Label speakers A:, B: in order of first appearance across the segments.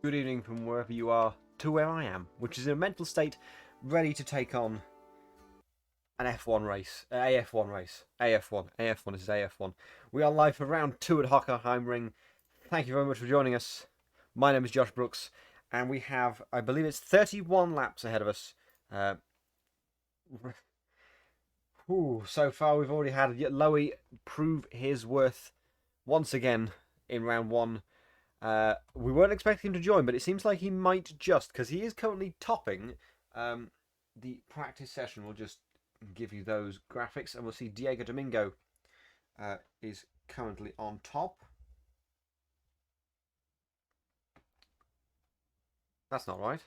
A: good evening from wherever you are to where I am, which is in a mental state ready to take on an F1 race, AF1 race, AF1, this is AF1. We are live for round 2 at Hockenheim Ring. Thank you very much for joining us. My name is Josh Brooks, and we have, I believe it's 31 laps ahead of us. So far we've already had Lowy prove his worth once again in round 1. We weren't expecting him to join, but it seems like he might just, because he is currently topping the practice session. We'll just give you those graphics, and we'll see Diego Domingo is currently on top. That's not right.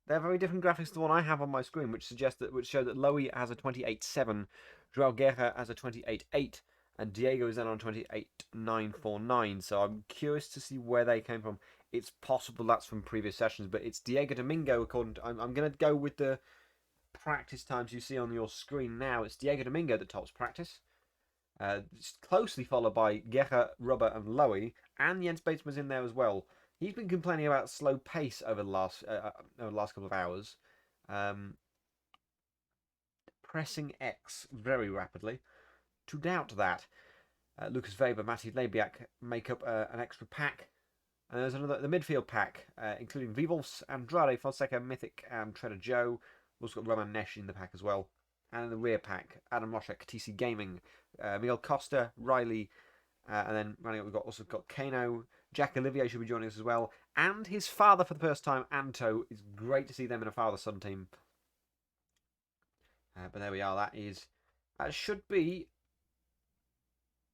A: They're very different graphics to the one I have on my screen, which show that Lowy has a 28.7, Joao Guerra has a 28.8, and Diego is then on 28.949. So I'm curious to see where they came from. It's possible that's from previous sessions, but it's Diego Domingo. According to, I'm going to go with the practice times you see on your screen now. It's Diego Domingo that tops practice. It's closely followed by Guerra, Rubber, and Lowy, and Jens Batesman's in there as well. He's been complaining about slow pace over the last couple of hours. Pressing X very rapidly. To doubt that, Lucas Weber, Matty Lebiak make up an extra pack. And there's the midfield pack, including Vivos, Andrade, Fonseca, Mythic, and Trader Joe. We've also got Roman Nesh in the pack as well. And in the rear pack, Adam Roshek, TC Gaming, Miguel Costa, Riley, and then running up we've also got Kano. Jack Olivier should be joining us as well. And his father for the first time, Anto. It's great to see them in a father-son team. But there we are. That should be...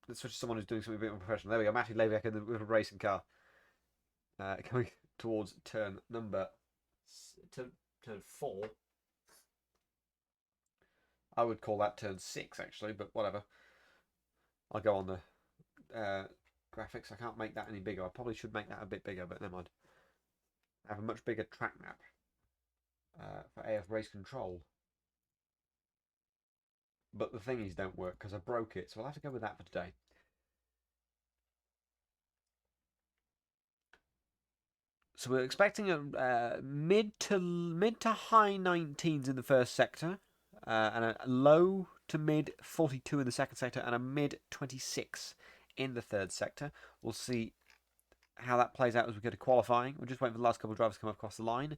A: Let's switch to someone who's doing something a bit more professional. There we go. Matty Leviak with a racing car. Coming towards turn 4. I would call that turn 6, actually, but whatever. I'll go on the graphics. I can't make that any bigger. I probably should make that a bit bigger, but never mind. I have a much bigger track map for AF Race Control. But the thingies don't work because I broke it, so I'll have to go with that for today. So we're expecting a mid to high 19s in the first sector, and a low to mid 42 in the second sector, and a mid 26 in the third sector. We'll see how that plays out as we go to qualifying. We're just waiting for the last couple of drivers to come across the line.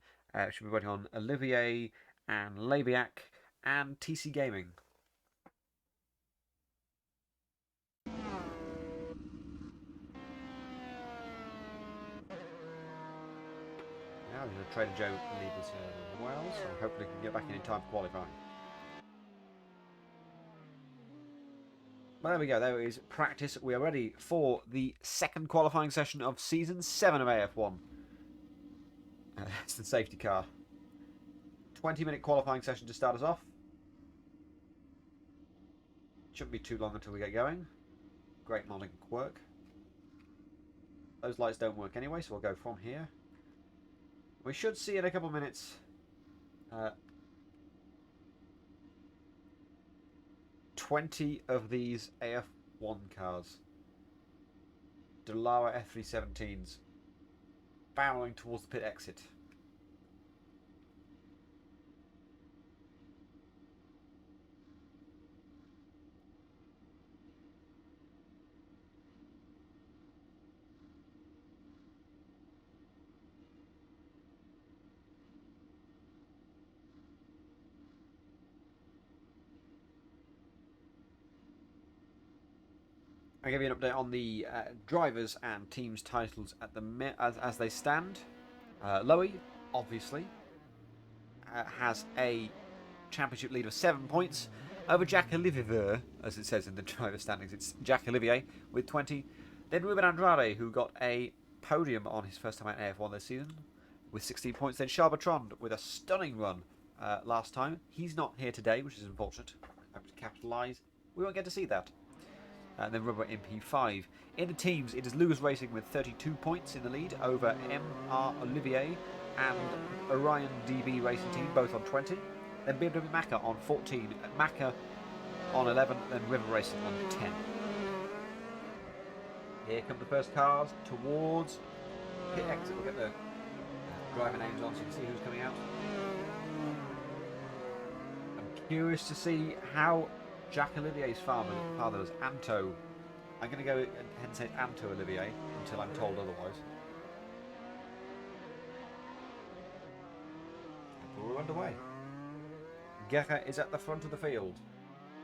A: Should be waiting on Olivier and Lebiak and TC Gaming. Now we're going to Trader Joe lead us as well, so hopefully we can get back in time for qualifying. Well, there we go. There is practice. We are ready for the second qualifying session of Season 7 of AF1. It's the safety car. 20-minute qualifying session to start us off. Shouldn't be too long until we get going. Great modding quirk. Those lights don't work anyway, so we'll go from here. We should see in a couple of minutes... 20 of these AF1 cars. Dallara F317s barreling towards the pit exit. I'll give you an update on the drivers and teams' titles at the as they stand. Lowy, obviously, has a championship lead of 7 points over Jack Olivier, as it says in the driver standings. It's Jack Olivier with 20. Then Ruben Andrade, who got a podium on his first time at AF1 this season, with 16 points. Then Charles Bertrand with a stunning run last time. He's not here today, which is unfortunate. I have to capitalise. We won't get to see that. And then Rubber MP5. In the teams, it is Lugos Racing with 32 points in the lead over MR Olivier and Orion DB Racing Team, both on 20. Then BMW Macca on 14, Macca on 11, then River Racing on 10. Here come the first cars towards pit exit. We'll get the driver names on so you can see who's coming out. I'm curious to see how Jacques Olivier's father does. Anto. I'm going to go ahead and say Anto Olivier until I'm told otherwise. And we're underway. Guerra is at the front of the field.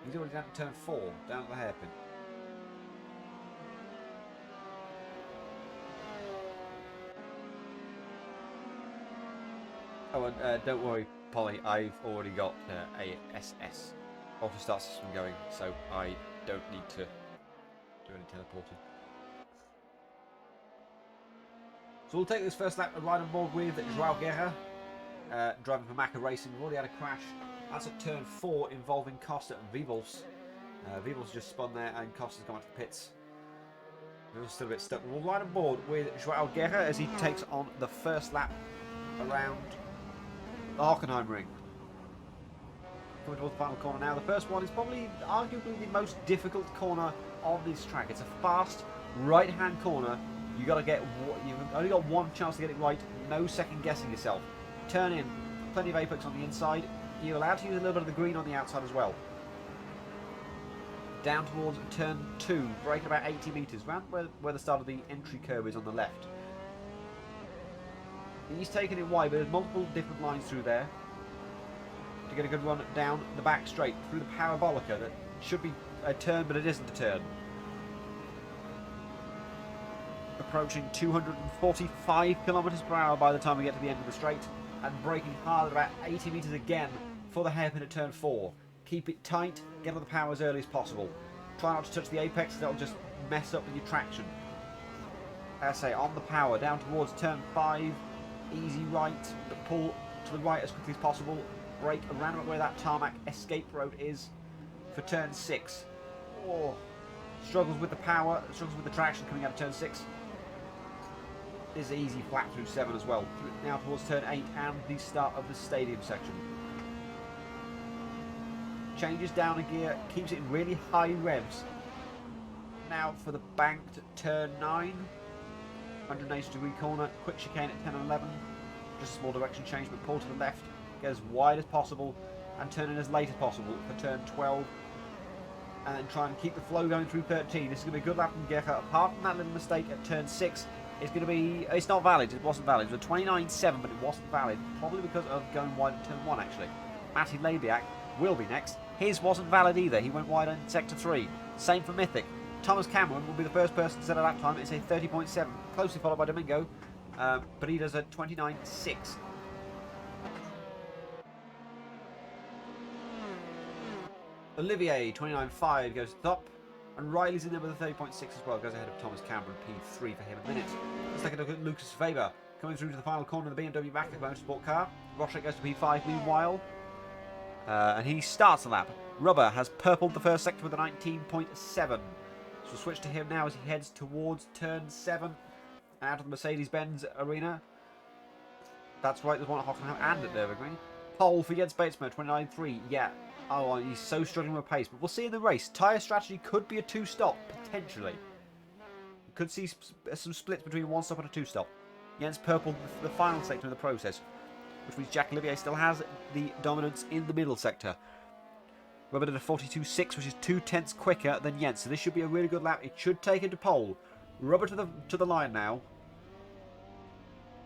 A: He's already down to turn 4, down at the hairpin. Oh, and don't worry, Polly, I've already got ASS, Auto Start System going, so I don't need to do any teleporting. So we'll take this first lap and ride on board with Joao Guerra, driving for Macca Racing. We've already had a crash. That's at turn 4 involving Costa and Vivels. Vivels just spun there and Costa's gone out to the pits. We're still a bit stuck. We'll ride on board with Joao Guerra as he takes on the first lap around the Hockenheim ring. Coming towards the final corner now. The first one is probably arguably the most difficult corner on this track. It's a fast right-hand corner. You've only got one chance to get it right. No second guessing yourself. Turn in. Plenty of apex on the inside. You're allowed to use a little bit of the green on the outside as well. Down towards turn 2, braking about 80 metres, around where the start of the entry curve is on the left. He's taking it wide, but there's multiple different lines through there to get a good run down the back straight through the parabolica that should be a turn, but it isn't a turn. Approaching 245 kilometres per hour by the time we get to the end of the straight, and braking hard at about 80 metres again for the hairpin at turn 4. Keep it tight, get on the power as early as possible. Try not to touch the apex, that'll just mess up with your traction. As I say, on the power, down towards turn 5, easy right, but pull to the right as quickly as possible. Brake around about where that tarmac escape road is for turn 6. Oh, struggles with the power, struggles with the traction coming out of turn 6. This is easy flat through 7 as well. Now towards turn 8 and the start of the stadium section. Changes down a gear, keeps it in really high revs. Now for the banked turn 9. 180 degree corner, quick chicane at 10 and 11. Just a small direction change, but pull to the left. Get as wide as possible and turn in as late as possible for turn 12. And then try and keep the flow going through 13. This is going to be a good lap from Guerra. Apart from that little mistake at turn 6, it's going to be... It's not valid. It wasn't valid. It was a 29.7, but it wasn't valid. Probably because of going wide at turn 1, actually. Matty Labiak will be next. His wasn't valid either. He went wide in sector 3. Same for Mythic. Thomas Cameron will be the first person to set a lap time. It's a 30.7. Closely followed by Domingo. But he does a 29.6. Olivier, 29.5, goes to the top. And Riley's in there with a 30.6 as well. Goes ahead of Thomas Cameron, P3 for him in a minute. Let's take a look at Lucas Weber. Coming through to the final corner of the BMW Macca Motorsport car. Roche goes to P5 meanwhile. And he starts the lap. Rubber has purpled the first sector with a 19.7. So we'll switch to him now as he heads towards turn 7. Out of the Mercedes-Benz arena. That's right, there's one at Hockenheim and at Nürburgring. Pole for Jens Batesma, 29.3. Yeah. Oh, he's so struggling with pace. But we'll see in the race. Tyre strategy could be a 2-stop, potentially. We could see some splits between 1-stop and a 2-stop. Jens purpled the final sector of the process, which means Jacques Olivier still has the dominance in the middle sector. Rubber did a 42.6, which is 2/10 quicker than Jens. So this should be a really good lap. It should take him to pole. Rubber to the line now.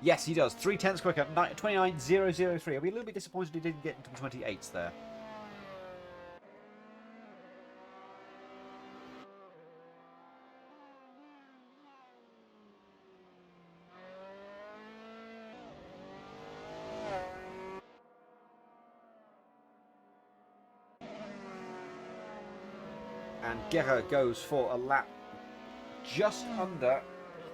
A: Yes, he does. 3/10 quicker. 29.003. I'll be a little bit disappointed he didn't get into the 28s there. And Guerra goes for a lap just under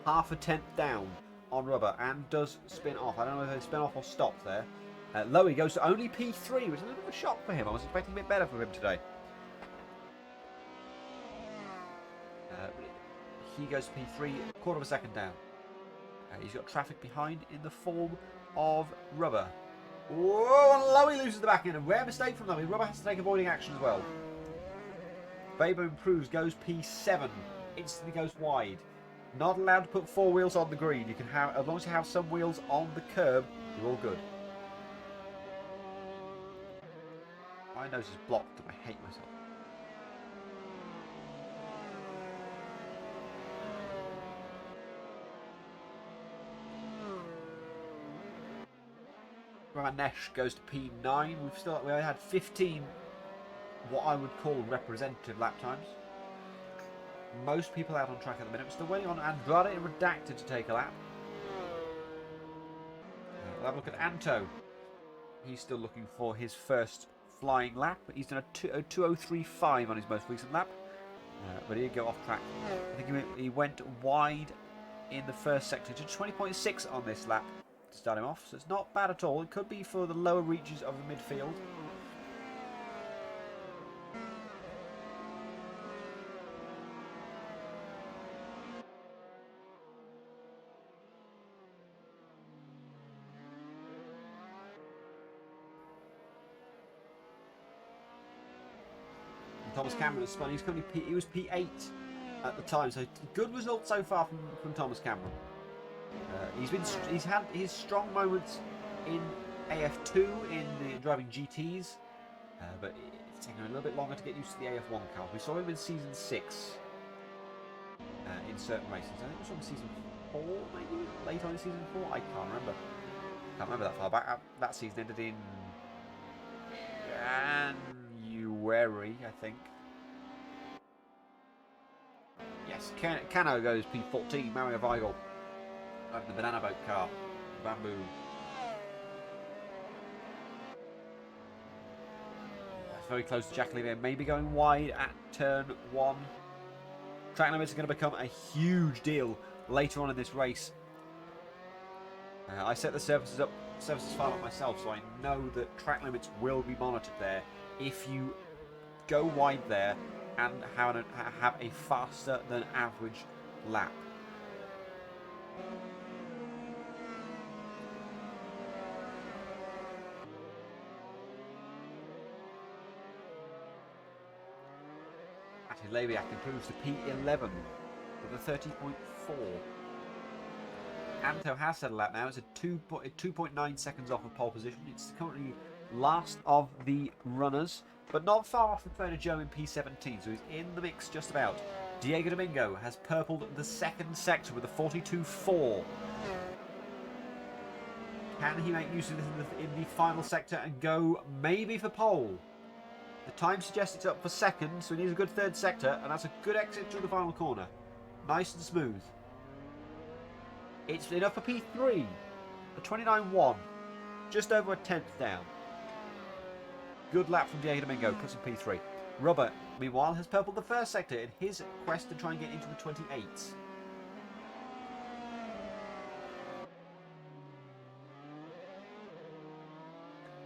A: half a tenth down on Rubber and does spin off. I don't know if they spin off or stop there. Lowy goes to only P3, which is a little bit of a shock for him. I was expecting a bit better from him today. He goes to P3, quarter of a second down. He's got traffic behind in the form of Rubber. Whoa, and Lowy loses the back end. A rare mistake from Lowy. Rubber has to take avoiding action as well. Weber improves, goes P7, instantly goes wide. Not allowed to put 4 wheels on the green. You can have, as long as you have some wheels on the curb, you're all good. My nose is blocked and I hate myself. Ranesh goes to P9. We only had 15 what I would call representative lap times. Most people out on track at the minute. We're still waiting on Andrade and Redacted to take a lap. We'll have a look at Anto. He's still looking for his first flying lap, but he's done a 2:03.5 on his most recent lap. But he did go off track. I think he went wide in the first sector to 20.6 on this lap to start him off, so it's not bad at all. It could be for the lower reaches of the midfield. Thomas Cameron has spun. He was P8 at the time, so good result so far from Thomas Cameron. He's had his strong moments in AF2 in the driving GTs, but it's taken a little bit longer to get used to the AF1 cars. We saw him in season 6 in certain races. I think it was from season 4, maybe late on in season 4. I can't remember. Can't remember that far back. That season ended in January, I think. Yes, Cano goes P14. Mario Weigel. The banana boat car. Bamboo. That's very close to Jack Olivier. Maybe going wide at turn 1. Track limits are going to become a huge deal later on in this race. I set the surfaces file up myself, so I know that track limits will be monitored there if you go wide there and have a faster than average lap. Leviak improves to P11 with a 30.4. Anto has set a lap now. It's a 2.9 seconds off of pole position. It's currently last of the runners, but not far off the trainer Joe in P17, so he's in the mix just about. Diego Domingo has purpled the second sector with a 42.4. Can he make use of this in the final sector and go maybe for pole? The time suggests it's up for second, so he needs a good third sector, and that's a good exit through the final corner. Nice and smooth. It's enough for P3. A 29.1. Just over a tenth down. Good lap from Diego Domingo, puts in P3. Rubber, meanwhile, has purpled the first sector in his quest to try and get into the 28s.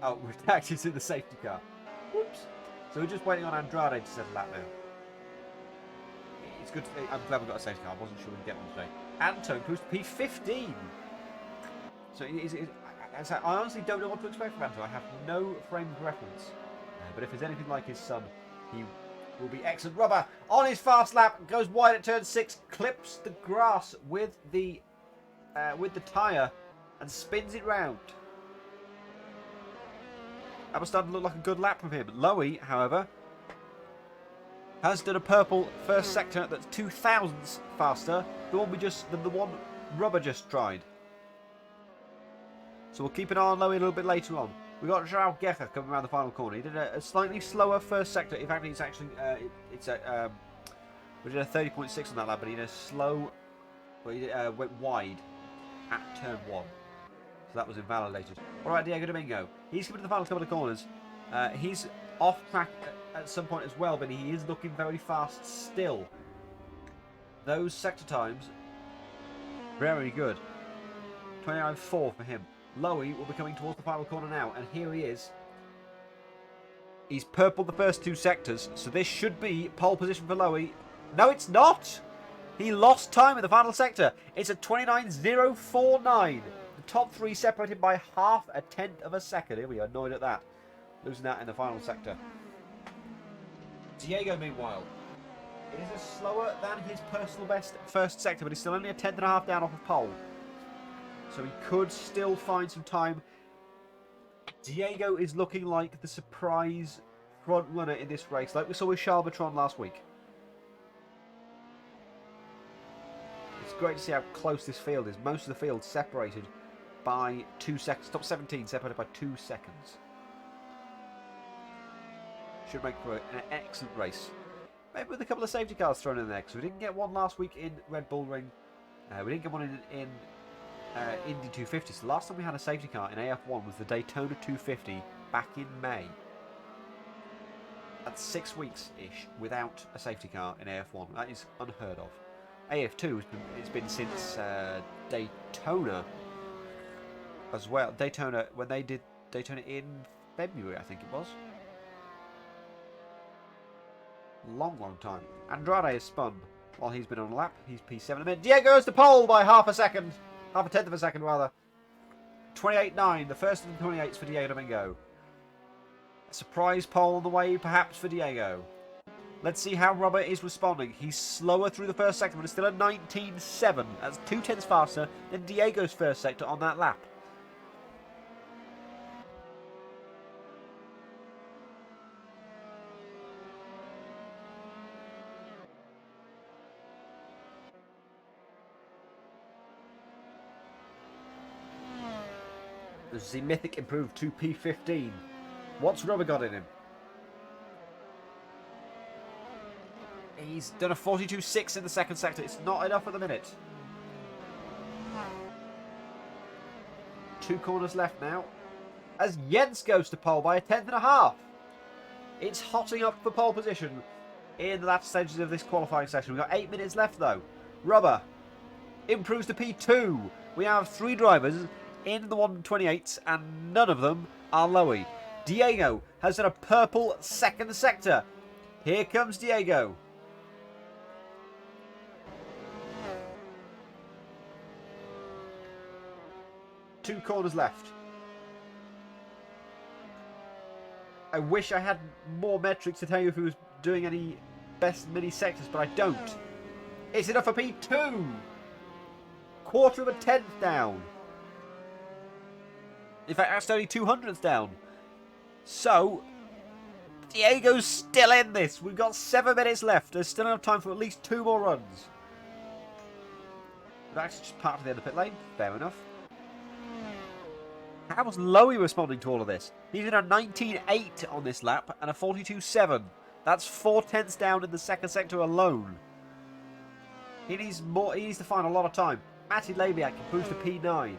A: Oh, Redacted's in the safety car. Whoops. So we're just waiting on Andrade to settle that now. It's good. I'm glad we got a safety car. I wasn't sure we'd get one today. Anto improves to P15. So I honestly don't know what to expect from Anto. I have no frame of reference. But if it's anything like his son, he will be excellent. Rubber on his fast lap, goes wide at turn 6, clips the grass with the tyre and spins it round. That was starting to look like a good lap from him. Lowy, however, has done a purple first sector that's 2 thousandths faster than the one Rubber just tried. So we'll keep an eye on Lowy a little bit later on. We've got João Guerra coming around the final corner. He did a slightly slower first sector. In fact, it's actually we did a 30.6 on that lap, but he did a slow. Well, he went wide at turn 1. So that was invalidated. Alright, Diego Domingo. He's coming to the final couple of corners. He's off track at some point as well, but he is looking very fast still. Those sector times, very good. 29.4 for him. Lowy will be coming towards the final corner now, and here he is. He's purpled the first 2 sectors, so this should be pole position for Lowy. No, it's not! He lost time in the final sector. It's a 29.049. Top 3 separated by half a tenth of a second. Here we are, annoyed at that. Losing that in the final sector. Diego, meanwhile, It is slower than his personal best first sector, but he's still only a tenth and a half down off of pole. So he could still find some time. Diego is looking like the surprise front runner in this race, like we saw with Charles Bertrand last week. It's great to see how close this field is. Most of the field separated by 2 seconds. Top 17 separated by 2 seconds. Should make for an excellent race. Maybe with a couple of safety cars thrown in there, because we didn't get one last week in Red Bull Ring. We didn't get one in Indy 250. So the last time we had a safety car in AF1 was the Daytona 250 back in May. That's 6 weeks-ish without a safety car in AF1. That is unheard of. AF2 it's been since Daytona as well. Daytona, when they did Daytona in February, I think it was. Long time. Andrade has spun while he's been on a lap. He's P7 a minute. Diego goes to pole by half a second. Half a tenth of a second, rather. 28.9. The first of the 28s for Diego Domingo. A surprise pole on the way, perhaps, for Diego. Let's see how Robert is responding. He's slower through the first sector, but it's still a 19.7. That's 2 tenths faster than Diego's first sector on that lap. The Mythic improved to P15. What's Rubber got in him? He's done a 42.6 in the second sector. It's not enough at the minute. 2 corners left now. As Jens goes to pole by a tenth and a half. It's hotting up for pole position in the latter stages of this qualifying session. We've got 8 minutes left though. Rubber improves to P2. We have 3 drivers in the 128s, and none of them are Lowy. Diego has done a purple second sector. Here comes Diego. Two corners left. I wish I had more metrics to tell you if he was doing any best mini sectors, but I don't. It's enough for P2. Quarter of a tenth down. In fact, that's only 200ths down. So, Diego's still in this. We've got 7 minutes left. There's still enough time for at least 2 more runs. That's just part of the end of the pit lane. Fair enough. How's Lowy responding to all of this? He's in a 19.8 on this lap and a 42.7. That's 4 tenths down in the second sector alone. He needs more. He needs to find a lot of time. Matty Labiak can boost to P9.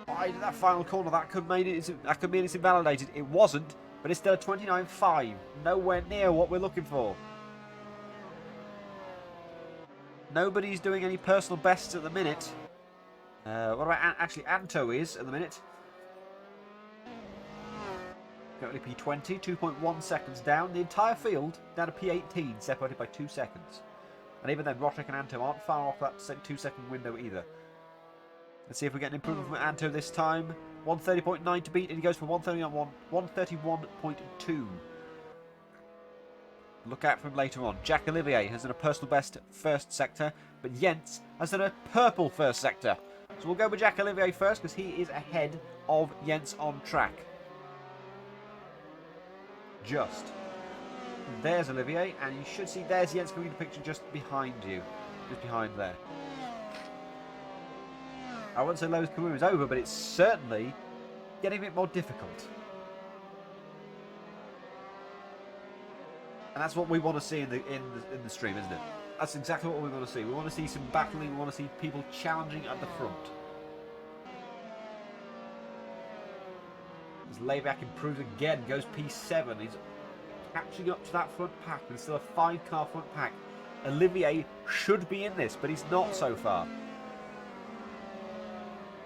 A: Wide that final corner, that could mean it's invalidated. It wasn't, but it's still a 29.5. Nowhere near what we're looking for. Nobody's doing any personal bests at the minute. What about actually Anto is at the minute? Currently P20, 2.1 seconds down. The entire field down to P18, separated by 2 seconds. And even then, Rotrick and Anto aren't far off that 2-second window either. Let's see if we get an improvement from Anto this time. 130.9 to beat, and he goes for 131.2. Look out for him later on. Jack Olivier has done a personal best first sector, but Jens has done a purple first sector. So we'll go with Jack Olivier first, because he is ahead of Jens on track. Just. There's Olivier, and you should see there's Jens coming into the picture just behind you. Just behind there. I wouldn't say Lowe's career is over, but it's certainly getting a bit more difficult. And that's what we want to see in the stream, isn't it? That's exactly what we want to see. We want to see some battling. We want to see people challenging at the front. As Layback improves again, goes P7. He's catching up to that front pack. There's still a 5-car front pack. Olivier should be in this, but he's not so far.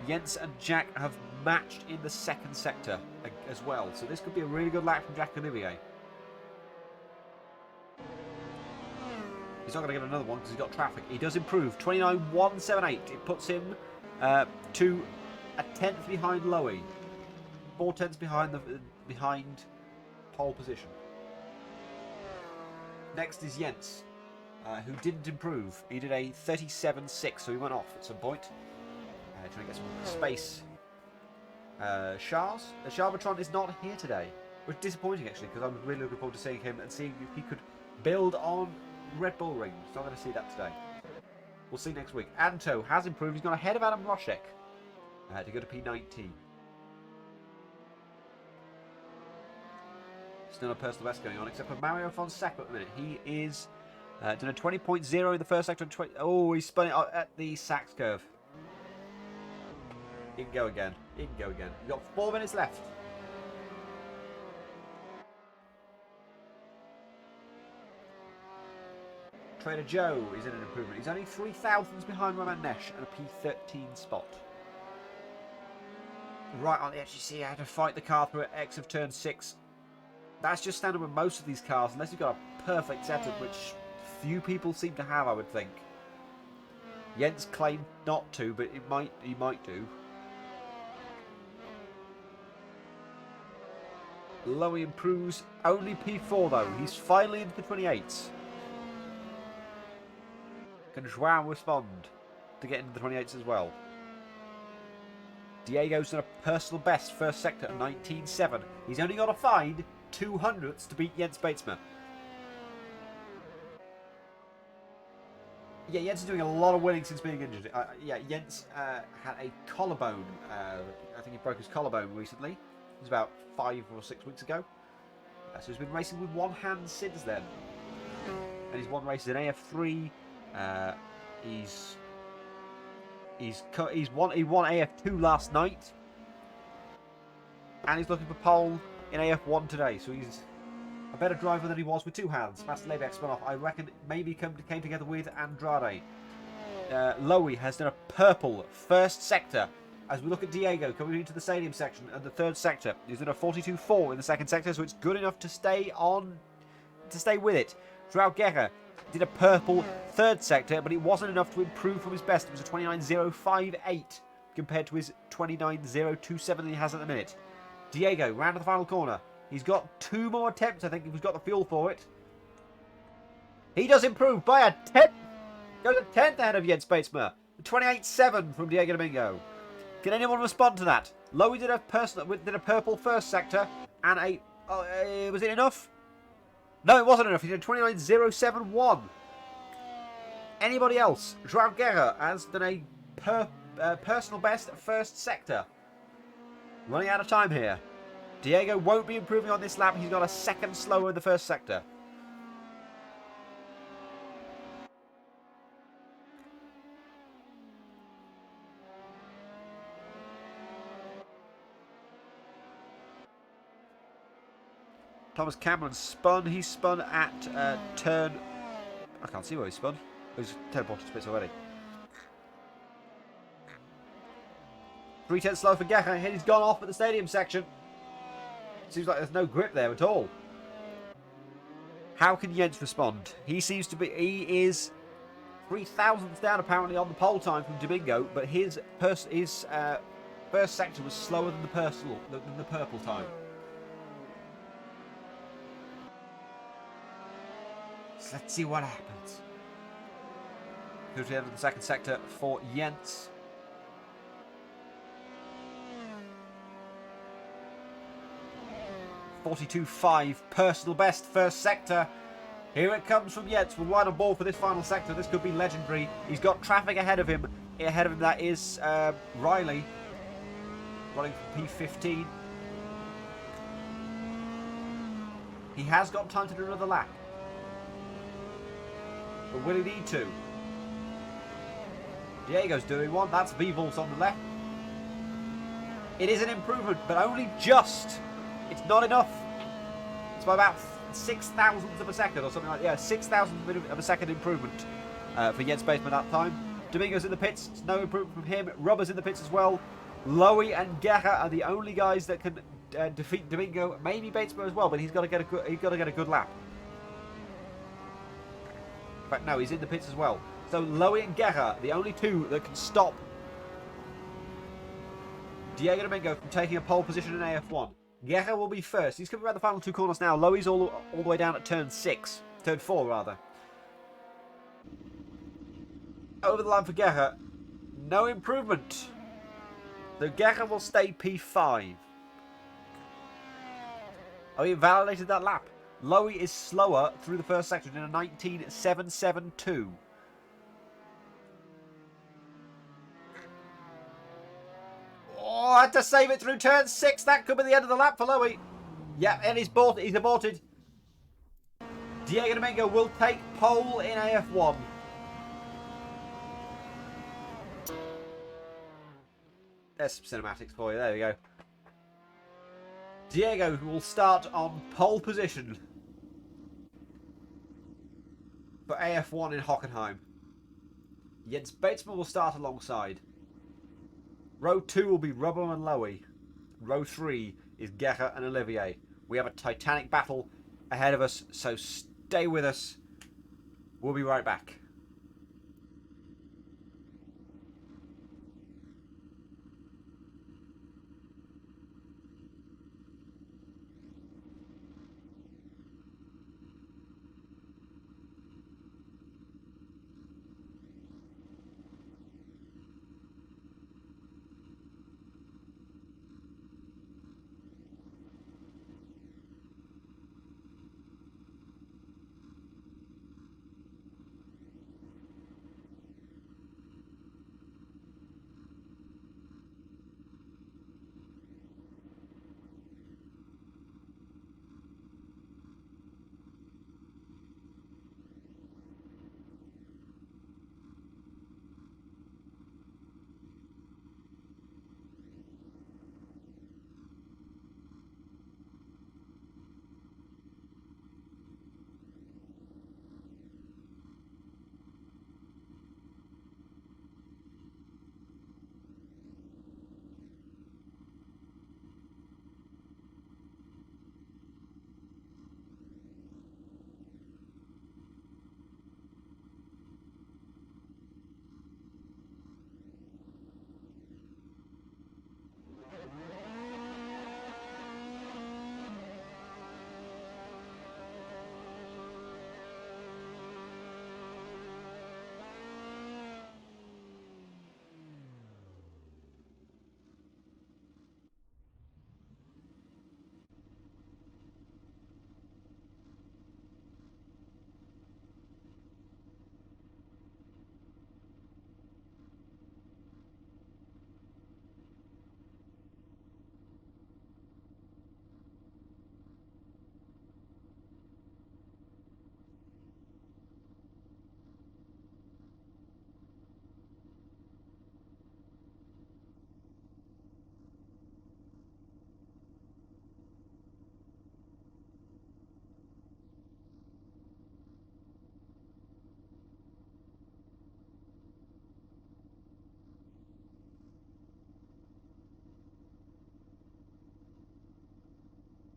A: Jens and Jack have matched in the second sector as well. So this could be a really good lap from Jack Olivier. He's not going to get another one because he's got traffic. He does improve. 29.178. It puts him to a tenth behind Lowy. 4 tenths behind pole position. Next is Jens, who didn't improve. He did a 37.6, so he went off at some point. Trying to get some space. Charbatron is not here today, which is disappointing actually, because I'm really looking forward to seeing him and seeing if he could build on Red Bull Ring. So I'm going to see that today. We'll see next week. Anto has improved. He's gone ahead of Adam Roshek to go to P19. Still a personal best going on, except for Mario Fonseca at the minute. He is done a 20.0 in the first sector. And oh, he spun it at the Sachs curve. He can go again. He can go again. You've got 4 minutes left. Trader Joe is in an improvement. He's only 3 thousandths behind Roman Nesh and a P13 spot. Right on the edge, you see, I had to fight the car through at X of turn 6. That's just standard with most of these cars, unless you've got a perfect setup, which few people seem to have, I would think. Jens claimed not to, but he might do. Lowy improves only P4 though. He's finally into the 28s. Can Joao respond to get into the 28s as well? Diego's done a personal best first sector at 19.7. He's only got to find 2 hundredths to beat Jens Batesma. Yeah, Jens is doing a lot of winning since being injured. Yeah, Jens had a collarbone. I think he broke his collarbone recently. It was about 5 or 6 weeks ago. So he's been racing with one hand since then. And he's won races in AF3. He won AF2 last night. And he's looking for pole in AF1 today. So he's a better driver than he was with 2 hands. Master Lebeck spun off. I reckon maybe came together with Andrade. Lowy has done a purple first sector. As we look at Diego coming into the stadium section and the third sector, he's done a 42.4 in the second sector, so it's good enough to stay with it. Joao Guerra did a purple third sector, but it wasn't enough to improve from his best. It was a 29.058 compared to his 29.027 that he has at the minute. Diego, round to the final corner. He's got 2 more attempts, I think, if he's got the fuel for it. He does improve by a 10th. Goes a 10th ahead of Jens Batesma. 28.7 from Diego Domingo. Can anyone respond to that? Lowy did a purple first sector and a was it enough? No, it wasn't enough. He did 29.071. Anybody else? Joao Guerra has done a personal best first sector. Running out of time here. Diego won't be improving on this lap. He's got a second slower in the first sector. Thomas Cameron spun. He spun at turn... I can't see where he spun. He's teleported to pits already. 3 tenths slow for Guerra. He's gone off at the stadium section. Seems like there's no grip there at all. How can Jens respond? He seems to be... He is 3 thousandths down apparently on the pole time from Domingo, but his first sector was slower than the purple time. So let's see what happens. Go to the end of the second sector for Jens. .42.5 personal best first sector. Here it comes from Jens. We're wide on ball for this final sector. This could be legendary. He's got traffic ahead of him. That is Riley running from P15. He has got time to do another lap. But will he need to? Diego's doing one. That's V-Volts on the left. It is an improvement, but only just. It's not enough. It's by about 6 thousandths of a second or something like that. Yeah, 6 thousandths of a second improvement for Jens Batesma that time. Domingo's in the pits. It's no improvement from him. Rubber's in the pits as well. Lowy and Guerra are the only guys that can defeat Domingo. Maybe Batesma as well, but he's got to get a good lap. In fact, no, he's in the pits as well. So Lowy and Guerra, the only 2 that can stop Diego Domingo from taking a pole position in AF1. Guerra will be first. He's coming around the final two corners now. Lowy's all the way down at turn 6. Turn 4, rather. Over the line for Guerra. No improvement. So Guerra will stay P5. Oh, he invalidated that lap. Lowy is slower through the first section in a 19.772. Oh, I had to save it through turn 6. That could be the end of the lap for Lowy. Yeah, and he's aborted. Diego Domingo will take pole in AF1. There's some cinematics for you. There we go. Diego will start on pole position for AF1 in Hockenheim. Jens Batesman will start alongside. Row 2 will be Rubber and Lowy. Row 3 is Guerra and Olivier. We have a titanic battle ahead of us, so stay with us. We'll be right back.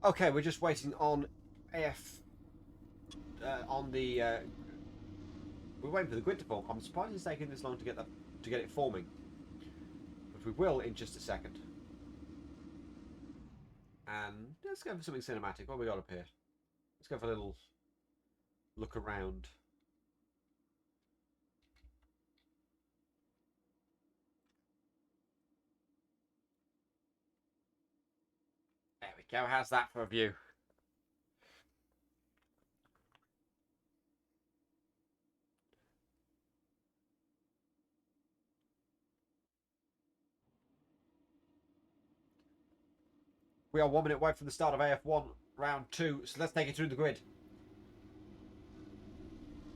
A: Okay, we're just waiting on AF. We're waiting for the grid to form. I'm surprised it's taking this long to get it forming, but we will in just a second. And let's go for something cinematic. What have we got up here? Let's go for a little look around. There we go. How's that for a view? We are 1 minute away from the start of AF1 round 2, so let's take it through the grid.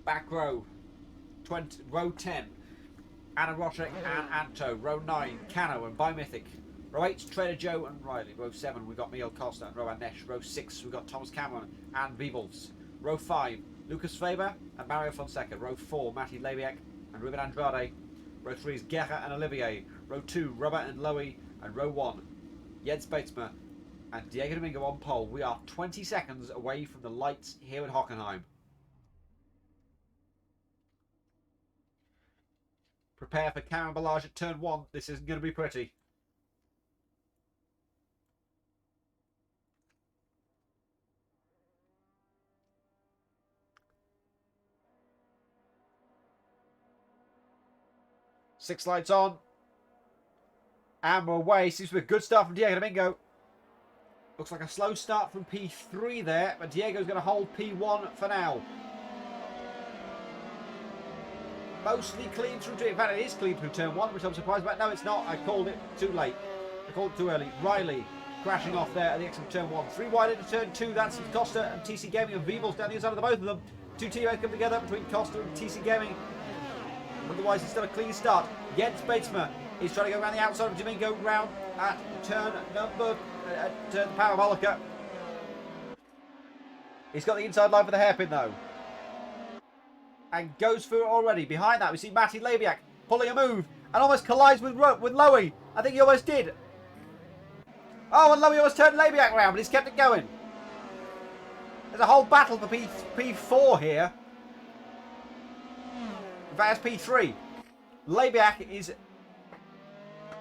A: Back row, row 10, Anna Rochek and Anto. Row 9, Cano and Bimythic. Row 8, Trader Joe and Riley. Row 7, we got Miguel Costa and Rowan Nesh. Row 6, we got Thomas Cameron and Vivulfs. Row 5, Lucas Faber and Mario Fonseca. Row 4, Matty Lebiak and Ruben Andrade. Row 3 is Guerra and Olivier. Row 2, Robert and Lowy. And row 1, Jens Batesma and Diego Domingo on pole. We are 20 seconds away from the lights here in Hockenheim. Prepare for carambolage at turn 1. This isn't going to be pretty. 6 lights on. And we're away. Seems to be a good start from Diego Domingo. Looks like a slow start from P3 there, but Diego's going to hold P1 for now. Mostly clean through. In fact, it is clean through turn 1, which I'm surprised about. No, it's not. I called it too late. I called it too early. Riley crashing off there at the exit of turn 1. 3 wide into turn 2. That's Costa and TC Gaming and Vivels down the inside of the both of them. 2 teammates come together between Costa and TC Gaming. Otherwise, it's still a clean start. Jens Batesma is trying to go around the outside of Domingo round at turn number the parabolica. He's got the inside line for the hairpin though. And goes through it already. Behind that we see Matti Lebiak pulling a move and almost collides with Lowy. I think he almost did. Oh, and Lowy almost turned Lebiak around, but he's kept it going. There's a whole battle for P4 here. In fact, it's P3. Lebiak is...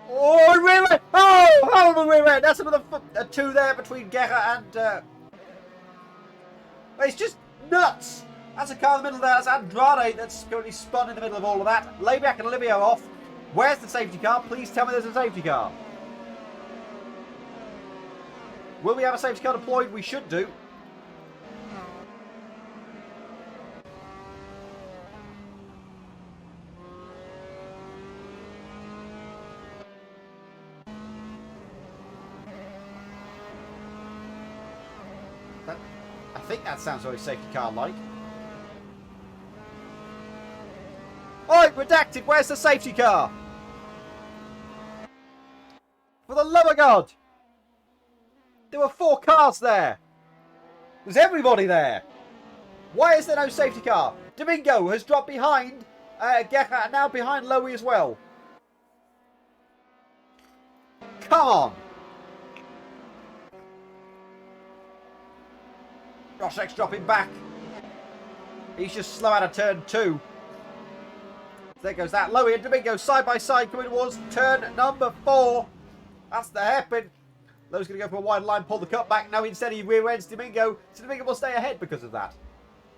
A: Oh, rear end! Oh, horrible rear end! That's another 2 there between Guerra and... It's just nuts! That's a car in the middle there. That's Andrade that's currently spun in the middle of all of that. Lebiak and Olivia off. Where's the safety car? Please tell me there's a safety car. Will we have a safety car deployed? We should do. I think that sounds very safety car-like. Oi, redacted, where's the safety car? For the love of God! There were 4 cars there. There's everybody there. Why is there no safety car? Domingo has dropped behind Guerra and now behind Lowy as well. Come on. Roszek's dropping back. He's just slow out of turn 2. There goes that. Lowy and Domingo side by side coming towards turn number 4. That's the hairpin. Lowy's going to go for a wide line, pull the cut back. No, instead he rear ends Domingo. So Domingo will stay ahead because of that.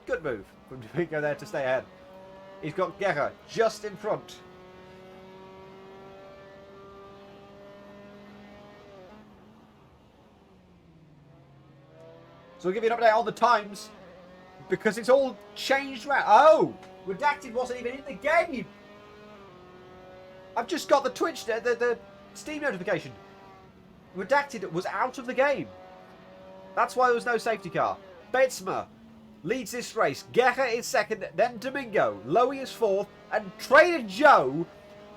A: Good move from Domingo there to stay ahead. He's got Guerra just in front. So we'll give you an update on the times because it's all changed around. Oh, Redacted wasn't even in the game. I've just got the Twitch, the Steam notification. Redacted was out of the game. That's why there was no safety car. Betsma leads this race. Guerra is second, then Domingo. Lowy is fourth, and Trader Joe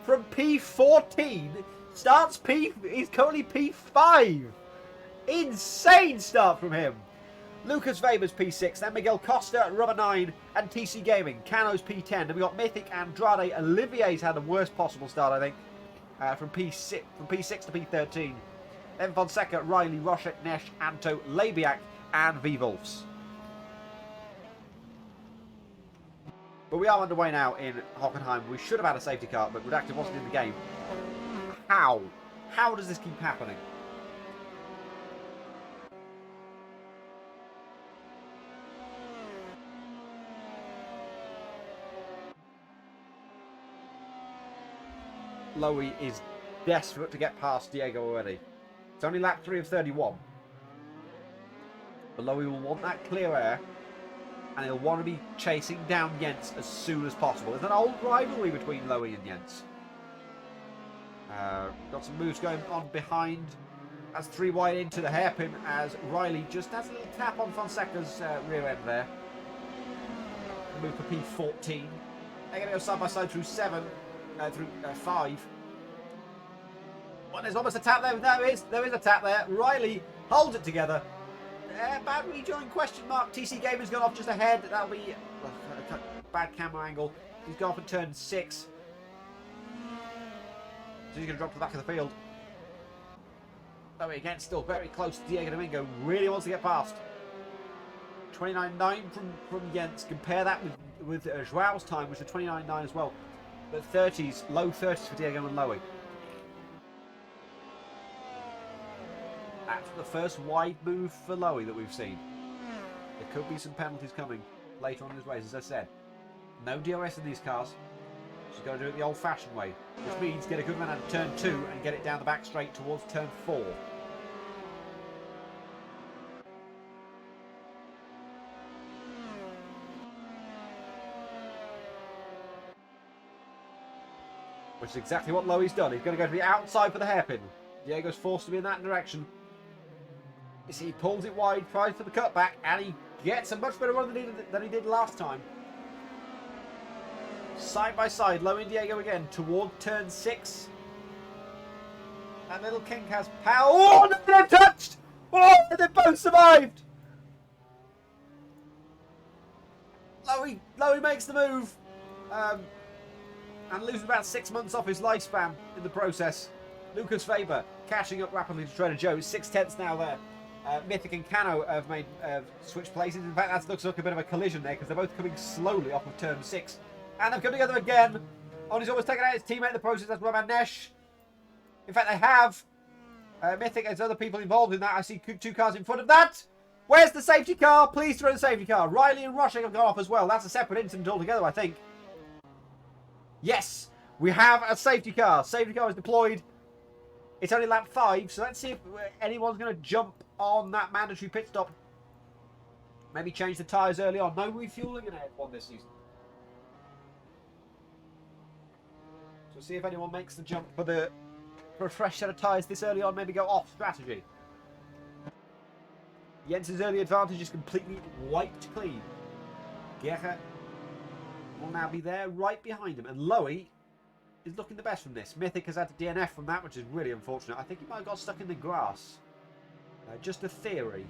A: from P14 starts he's currently P5. Insane start from him. Lucas Weber's P6, then Miguel Costa, Rubber 9, and TC Gaming. Cano's P10. Then we got Mythic, Andrade. Olivier's had the worst possible start, I think, from P6 to P13. Then Fonseca, Riley, Roszek, Nesh, Anto, Lebiak, and V-Wolfs. But we are underway now in Hockenheim. We should have had a safety car, but Redacted wasn't in the game. How? How does this keep happening? Lowy is desperate to get past Diego already. It's only lap 3 of 31. But Lowy will want that clear air. And he'll want to be chasing down Jens as soon as possible. There's an old rivalry between Lowy and Jens. Got some moves going on behind. As 3 wide into the hairpin as Riley just has a little tap on Fonseca's rear end there. Move for P14. They're going to go side by side through 5. Well, there's almost a tap there. There is a tap there. Riley holds it together. Bad rejoin question mark. TC Gamer's gone off just ahead. That'll be a bad camera angle. He's gone for turn 6. So he's going to drop to the back of the field. Oh, again, still very close to Diego Domingo. Really wants to get past. 29.9 from Jens. Compare that with Joao's time, which is 29.9 as well. But 30s, low 30s for Diego and Lowy. That's the first wide move for Lowy that we've seen. There could be some penalties coming later on in this race, as I said. No DRS in these cars. She's got to do it the old-fashioned way, which means get a good run out of turn 2 and get it down the back straight towards turn 4. Which is exactly what Lowy's done. He's going to go to the outside for the hairpin. Diego's forced to be in that direction. You see, he pulls it wide, tries for the cutback, and he gets a much better run than he did last time. Side by side, Lowy and Diego again, toward turn 6. That little kink has power. Oh, no, they're touched! Oh, they both survived! Lowy makes the move. And loses about 6 months off his lifespan in the process. Lucas Faber cashing up rapidly to Trader Joe. 6/10 now there. Mythic and Cano have made switched places. In fact, that looks like a bit of a collision there because they're both coming slowly off of turn 6. And they've come together again. Oni's almost taken out his teammate in the process. That's Roman Nesh. In fact, they have. Mythic, there's other people involved in that. I see 2 cars in front of that. Where's the safety car? Please throw the safety car. Riley and Rushing have gone off as well. That's a separate incident altogether, I think. Yes, we have a safety car. Safety car is deployed. It's only lap 5, so let's see if anyone's going to jump on that mandatory pit stop. Maybe change the tyres early on. No refueling in AF1 this season. So see if anyone makes the jump for a fresh set of tyres this early on. Maybe go off strategy. Jens's early advantage is completely wiped clean. Guerra will now be there right behind him. And Lowy is looking the best from this. Mythic has had to DNF from that, which is really unfortunate. I think he might have got stuck in the grass. Just a theory.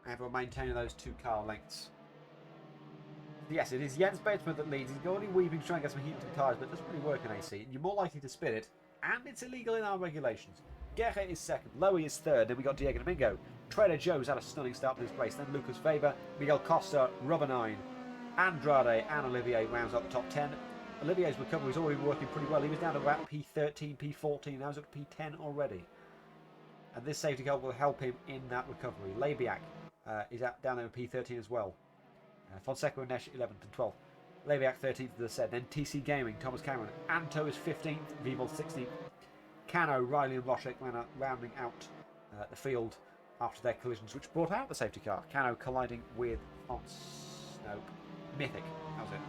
A: Everyone maintaining those 2 car lengths. Yes, it is Jens Batesman that leads. He's already weaving, trying to get some heat into the tyres, but it doesn't really work in AC. And you're more likely to spin it, and it's illegal in our regulations. Guerra is second. Lowy is third. Then we got Diego Domingo. Trader Joe's had a stunning start to this race. Then Lucas Faber, Miguel Costa, Rubber 9, Andrade, and Olivier rounds up the top 10. Olivier's recovery is already working pretty well. He was down to about P13, P14. Now he's up to P10 already. And this safety car will help him in that recovery. Labiak is down there with P13 as well. Fonseca and Nesh 11th and 12th. Labiak 13th to the set. Then TC Gaming, Thomas Cameron. Anto is 15th, Vivol 16th. Cano, Riley and Roshek rounding out the field after their collisions, which brought out the safety car. Cano colliding with Mythic. How's it?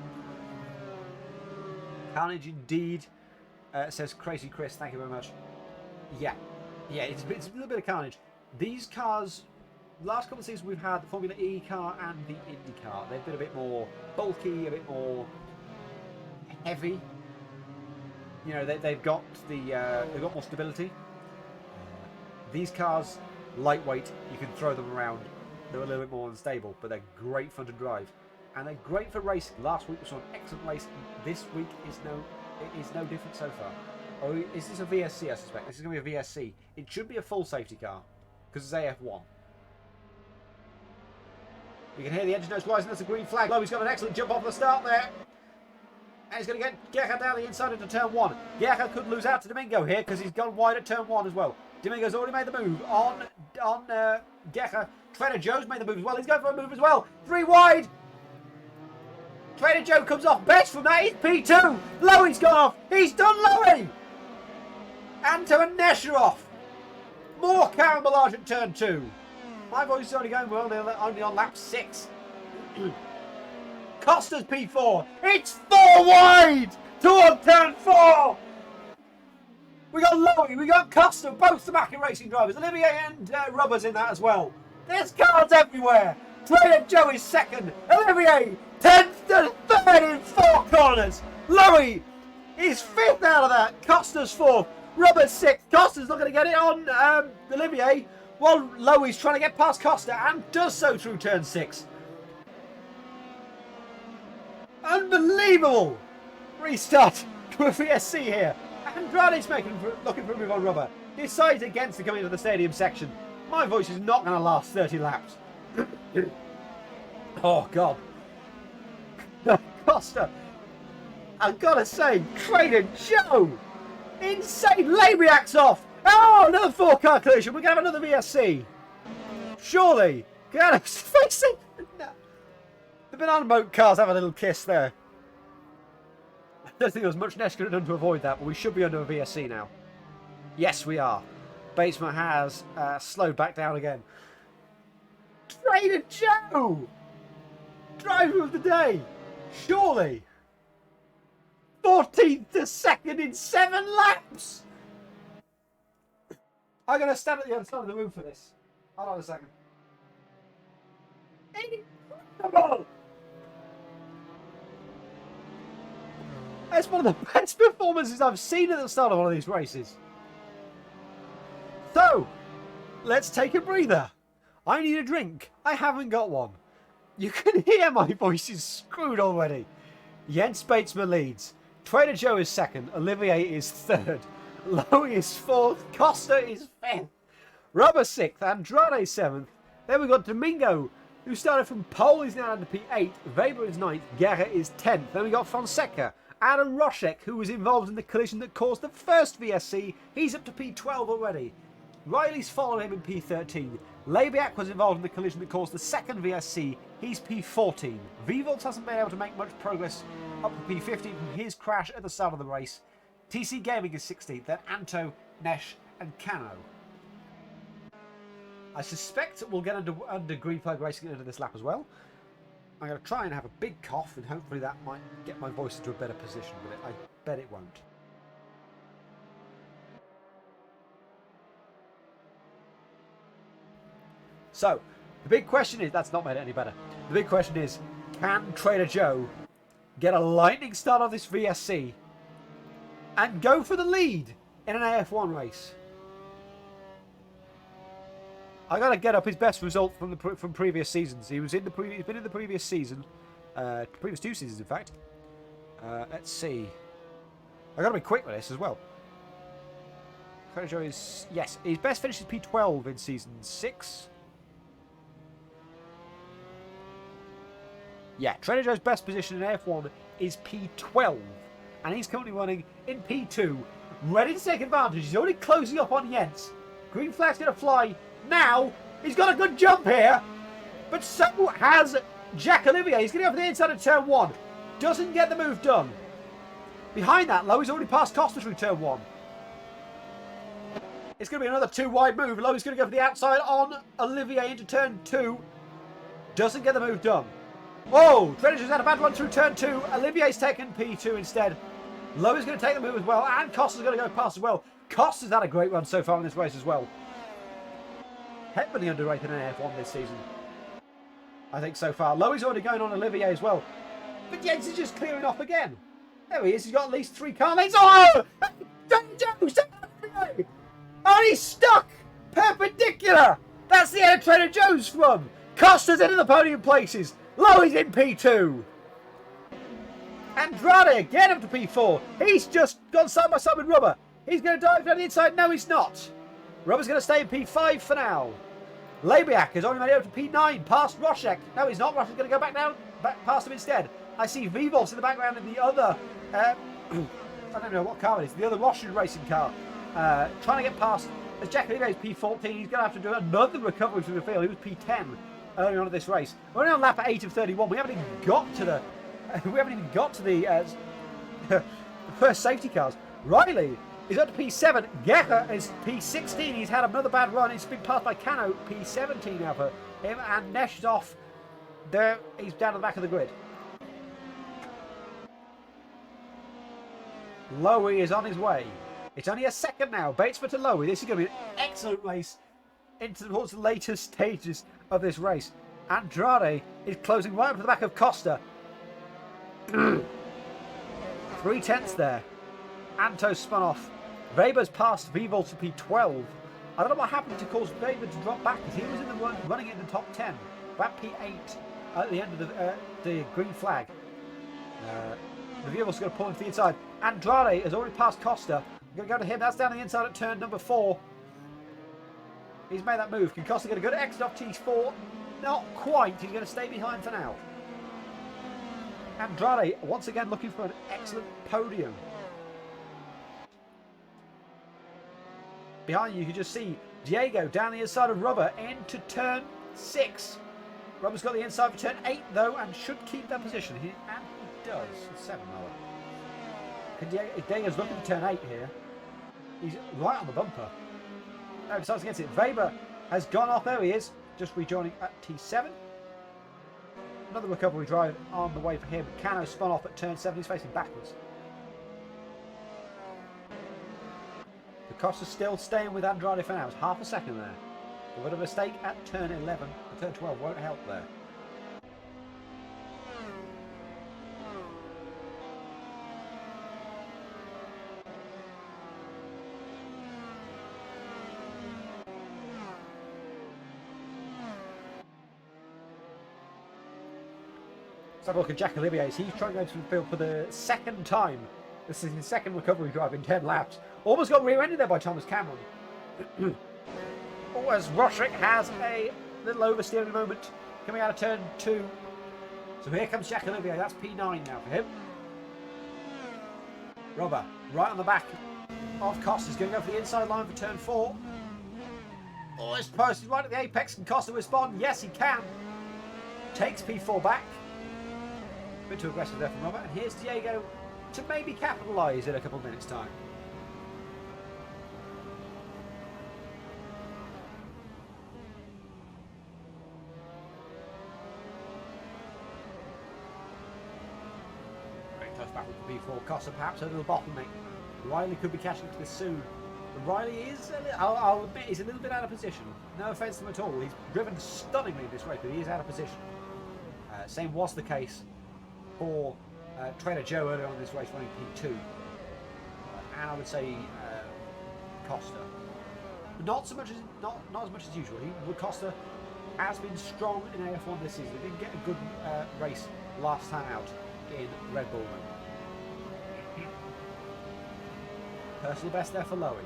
A: Carnage indeed, says Crazy Chris. Thank you very much. Yeah, it's a little bit of carnage. These cars, last couple of seasons we've had the Formula E car and the Indy car. They've been a bit more bulky, a bit more heavy. You know, they've got more stability. These cars, lightweight, you can throw them around. They're a little bit more unstable, but they're great fun to drive, and they're great for racing. Last week we saw an excellent race. This week is no different so far. Oh, is this a VSC? I suspect this is going to be a VSC. It should be a full safety car because it's AF1. You can hear the engine notes rising. That's a green flag. Lowy's got an excellent jump off the start there. And he's going to get Guerra down the inside into turn 1. Guerra could lose out to Domingo here because he's gone wide at turn 1 as well. Domingo's already made the move on Guerra. Trader Joe's made the move as well. He's going for a move as well. 3 wide. Trader Joe comes off best from that. He's P2. Lowy's gone off. He's done Lowy. Anto and Nesh are off. More caramellage at turn 2. My voice is only going well. They're only on lap 6. Costa's P4. It's 4 wide toward turn 4. We got Lowy, we got Costa, both the Mackin Racing drivers. Olivier and Rubbers in that as well. There's cars everywhere. Trader Joe is second. Olivier 10th to 3rd in 4 corners. Lowy is 5th out of that. Costa's 4th. Rubbers 6th. Costa's not going to get it on Olivier. While Lowy's trying to get past Costa and does so through turn 6. Unbelievable! Restart with VSC here. Andrade's looking for a move on Rubber. Decides against to come into the stadium section. My voice is not going to last 30 laps. Oh, God. Costa. I've got to say, Trader Joe. Insane. Labiak's off. Oh, another 4-car collision. We're going to have another VSC. Surely. Facing. The banana boat cars have a little kiss there. I don't think there was much Nesh could have done to avoid that, but we should be under a VSC now. Yes, we are. Batesman has slowed back down again. Trader Joe! Driver of the day! Surely! 14th to 2nd in 7 laps! I'm going to stand at the other side of the room for this. Hold on a second. Incredible! That's one of the best performances I've seen at the start of one of these races. So, let's take a breather. I need a drink. I haven't got one. You can hear my voice is screwed already. Jens Batesman leads. Trader Joe is 2nd. Olivier is 3rd. Lowy is 4th. Costa is 5th. Rubber 6th. Andrade 7th. Then we've got Domingo, who started from pole. He's now under P8. Weber is 9th. Guerra is 10th. Then we got Fonseca. Adam Roszek, who was involved in the collision that caused the first VSC. He's up to P12 already. Riley's following him in P13. Labiak was involved in the collision that caused the second VSC. He's P14. Vivolts hasn't been able to make much progress up to P15 from his crash at the start of the race. TC Gaming is 16th, then Anto, Nesh and Cano. I suspect we'll get under green flag racing into this lap as well. I'm going to try and have a big cough and hopefully that might get my voice into a better position, but I bet it won't. So, the big question is, that's not made it any better. The big question is, can Trader Joe get a lightning start on this VSC and go for the lead in an AF1 race? I gotta get up his best result from previous seasons. He's been in the previous season, previous 2 seasons in fact. Let's see. I gotta be quick with this as well. Trader Joe is, yes, his best finish is P12 in season 6. Yeah, Trader Joe's best position in AF1 is P12. And he's currently running in P2. Ready to take advantage. He's already closing up on Jens. Green flag's going to fly now. He's got a good jump here. But so has Jack Olivier. He's going to go for the inside of turn 1. Doesn't get the move done. Behind that, Lowe's already passed Costa through turn 1. It's going to be another 2 wide move. Lowe's going to go for the outside on Olivier into turn 2. Doesn't get the move done. Whoa! Trader Joe's had a bad run through turn 2. Olivier's taken P2 instead. Lowe's going to take the move as well. And Costa's going to go past as well. Costa's had a great run so far in this race as well. Heavily underrated in AF1 this season, I think, so far. Lowe's already going on Olivier as well. But Jens is just clearing off again. There he is. He's got at least 3 car lanes. Oh! Trader Joe! Oh, he's stuck! Perpendicular! That's the end of Trader Joe's run. Costa's into the podium places. Lowe's in P2. Andrade again up to P4. He's just gone side by side with Rubber. He's going to dive down the inside. No, he's not. Rubber's going to stay in P5 for now. Labiak has only made it up to P9 past Roszek. No, he's not. Roszek's going to go back past him instead. I see Vivolts in the background in the other, I don't know what car it is, the other Russian racing car, trying to get past. As Jack Olivier's P14, he's going to have to do another recovery through the field. He was P10 early on in this race. We're only on lap 8 of 31. We haven't even got to the first safety cars. Riley is up to P7. Guerra is P16. He's had another bad run. He's been passed by Cano. P17 now for him. And Nesh is off. There, he's down to the back of the grid. Lowy is on his way. It's only a second now. Batesman to Lowy. This is going to be an excellent race towards the later stages of this race. Andrade is closing right up to the back of Costa. 3/10 there. Anto spun off. Weber's passed Vivolt to P12. I don't know what happened to cause Weber to drop back, because he was in the running in the top 10. About P8 at the end of the green flag. The Vivolt's going to pull into the inside. Andrade has already passed Costa. I'm going to go to him. That's down the inside at turn number 4. He's made that move. Can Costa get a good exit off T4? Not quite. He's going to stay behind for now. Andrade once again looking for an excellent podium. Behind you can just see Diego down the inside of Rubber into turn 6. Rubber's got the inside for turn 8 though, and should keep that position. And he does. It's 7 lower. Diego's looking for turn 8 here. He's right on the bumper. No, decides against it. Weber has gone off. There he is. Just rejoining at T7. Another recovery drive on the way for him. Cano spun off at turn 7. He's facing backwards. The Costa's still staying with Andrade for now. It's half a second there. A bit of a mistake at turn 11. Turn 12 won't help there. Let's have a look at Jack Olivier's. He's trying to go to the field for the second time. This is his second recovery drive in 10 laps. Almost got rear-ended there by Thomas Cameron. As Roshrick has a little oversteering moment coming out of turn 2. So here comes Jack Olivier. That's P9 now for him. Robber right on the back of Costa. He's going to go for the inside line for turn 4. Oh, his post is right at the apex. Can Costa respond? Yes, he can. Takes P4 back. A bit too aggressive there from Robert. And here's Diego to maybe capitalise in a couple of minutes' time. Very close battle for P4. Costa perhaps a little bottleneck. Riley could be catching up to this soon. But Riley is, I'll admit, he's a little bit out of position. No offence to him at all. He's driven stunningly this race, but he is out of position. Same was the case for Trader Joe earlier on in this race, running P2. And I would say Costa. But not as much as usual. Costa has been strong in AF1 this season. He didn't get a good race last time out in Red Bull. Personal best there for Lowy.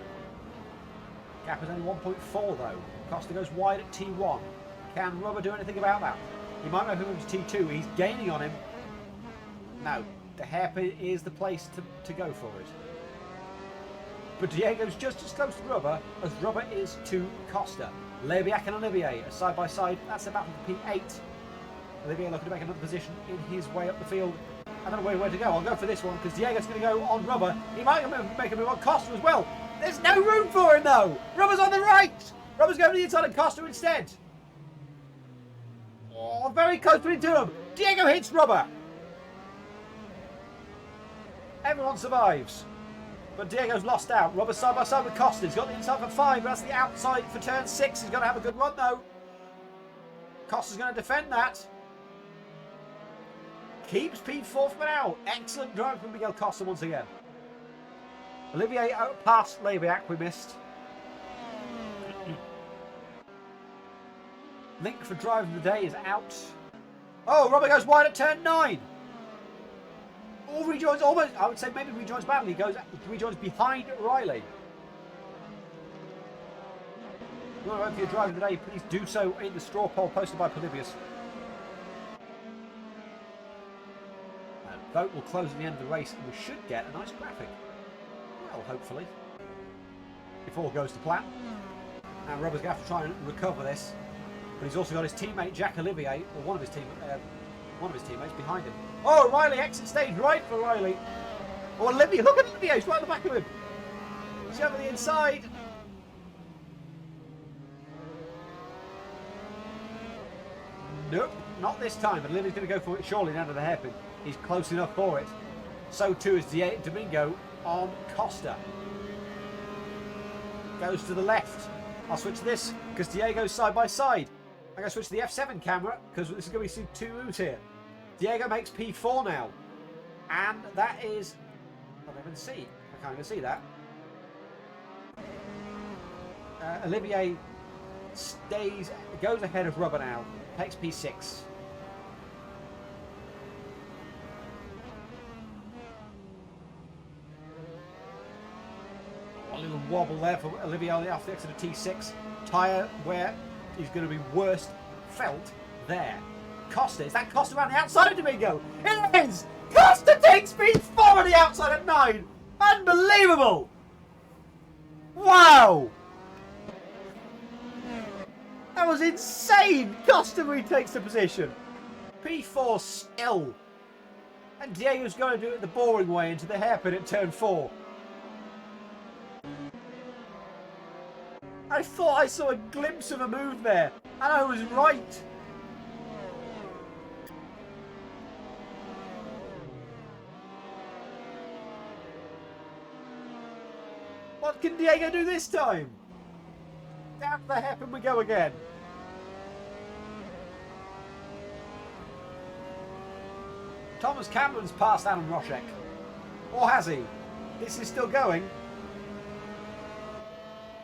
A: Gap is only 1.4 though. Costa goes wide at T1. Can Rubber do anything about that? He might move him to T2. He's gaining on him. No, the hairpin is the place to go for it. But Diego's just as close to Rubber as Rubber is to Costa. Lebiac and Olivier are side by side. That's the battle for P8. Olivier looking to make another position in his way up the field. I don't know where to go. I'll go for this one because Diego's going to go on Rubber. He might make a move on Costa as well. There's no room for him though. Rubber's on the right. Rubber's going to the inside and Costa instead. Oh, very close to him. Diego hits Rubber. Everyone survives. But Diego's lost out. Rubber's side by side with Costa. He's got the inside for 5. But that's the outside for turn 6. He's going to have a good run though. Costa's going to defend that. Keeps P4 for now. Excellent drive from Miguel Costa once again. Olivier out past Lebiac, we missed. Link for drive of the day is out. Oh, Robert goes wide at turn 9. All rejoins almost, I would say maybe rejoins badly. Rejoins behind Riley. If you want to vote for your drive of the day, please do so in the straw poll posted by Polybius. Vote will close at the end of the race and we should get a nice graphic. Well, hopefully. If all goes to plan. And Robert's going to have to try and recover this. But he's also got his teammate Jack Olivier, or one of his teammates behind him. Oh, Riley exit stage right for Riley. Oh, Olivier, look at Olivier, he's right at the back of him. He's over the inside. Nope, not this time. But Olivier's going to go for it surely down to the hairpin. He's close enough for it. So too is Domingo on Costa. Goes to the left. I'll switch to this because Diego's side by side. I'm going to switch to the F7 camera because this is going to be two moves here. Diego makes P4 now. And that is... I don't even see. I can't even see that. Olivier goes ahead of Rubber now. Takes P6. A little wobble there for Olivier off the exit of T6. Tyre where he's going to be worst felt there. Costa, is that Costa around the outside of Domingo? It is! Costa takes P4 on the outside at 9! Unbelievable! Wow! That was insane! Costa retakes the position. P4 still. And Diego's going to do it the boring way into the hairpin at turn 4. I thought I saw a glimpse of a move there, and I was right. What can Diego do this time? Down the hairpin we go again. Thomas Cameron's passed Adam Roszek. Or has he? This is still going.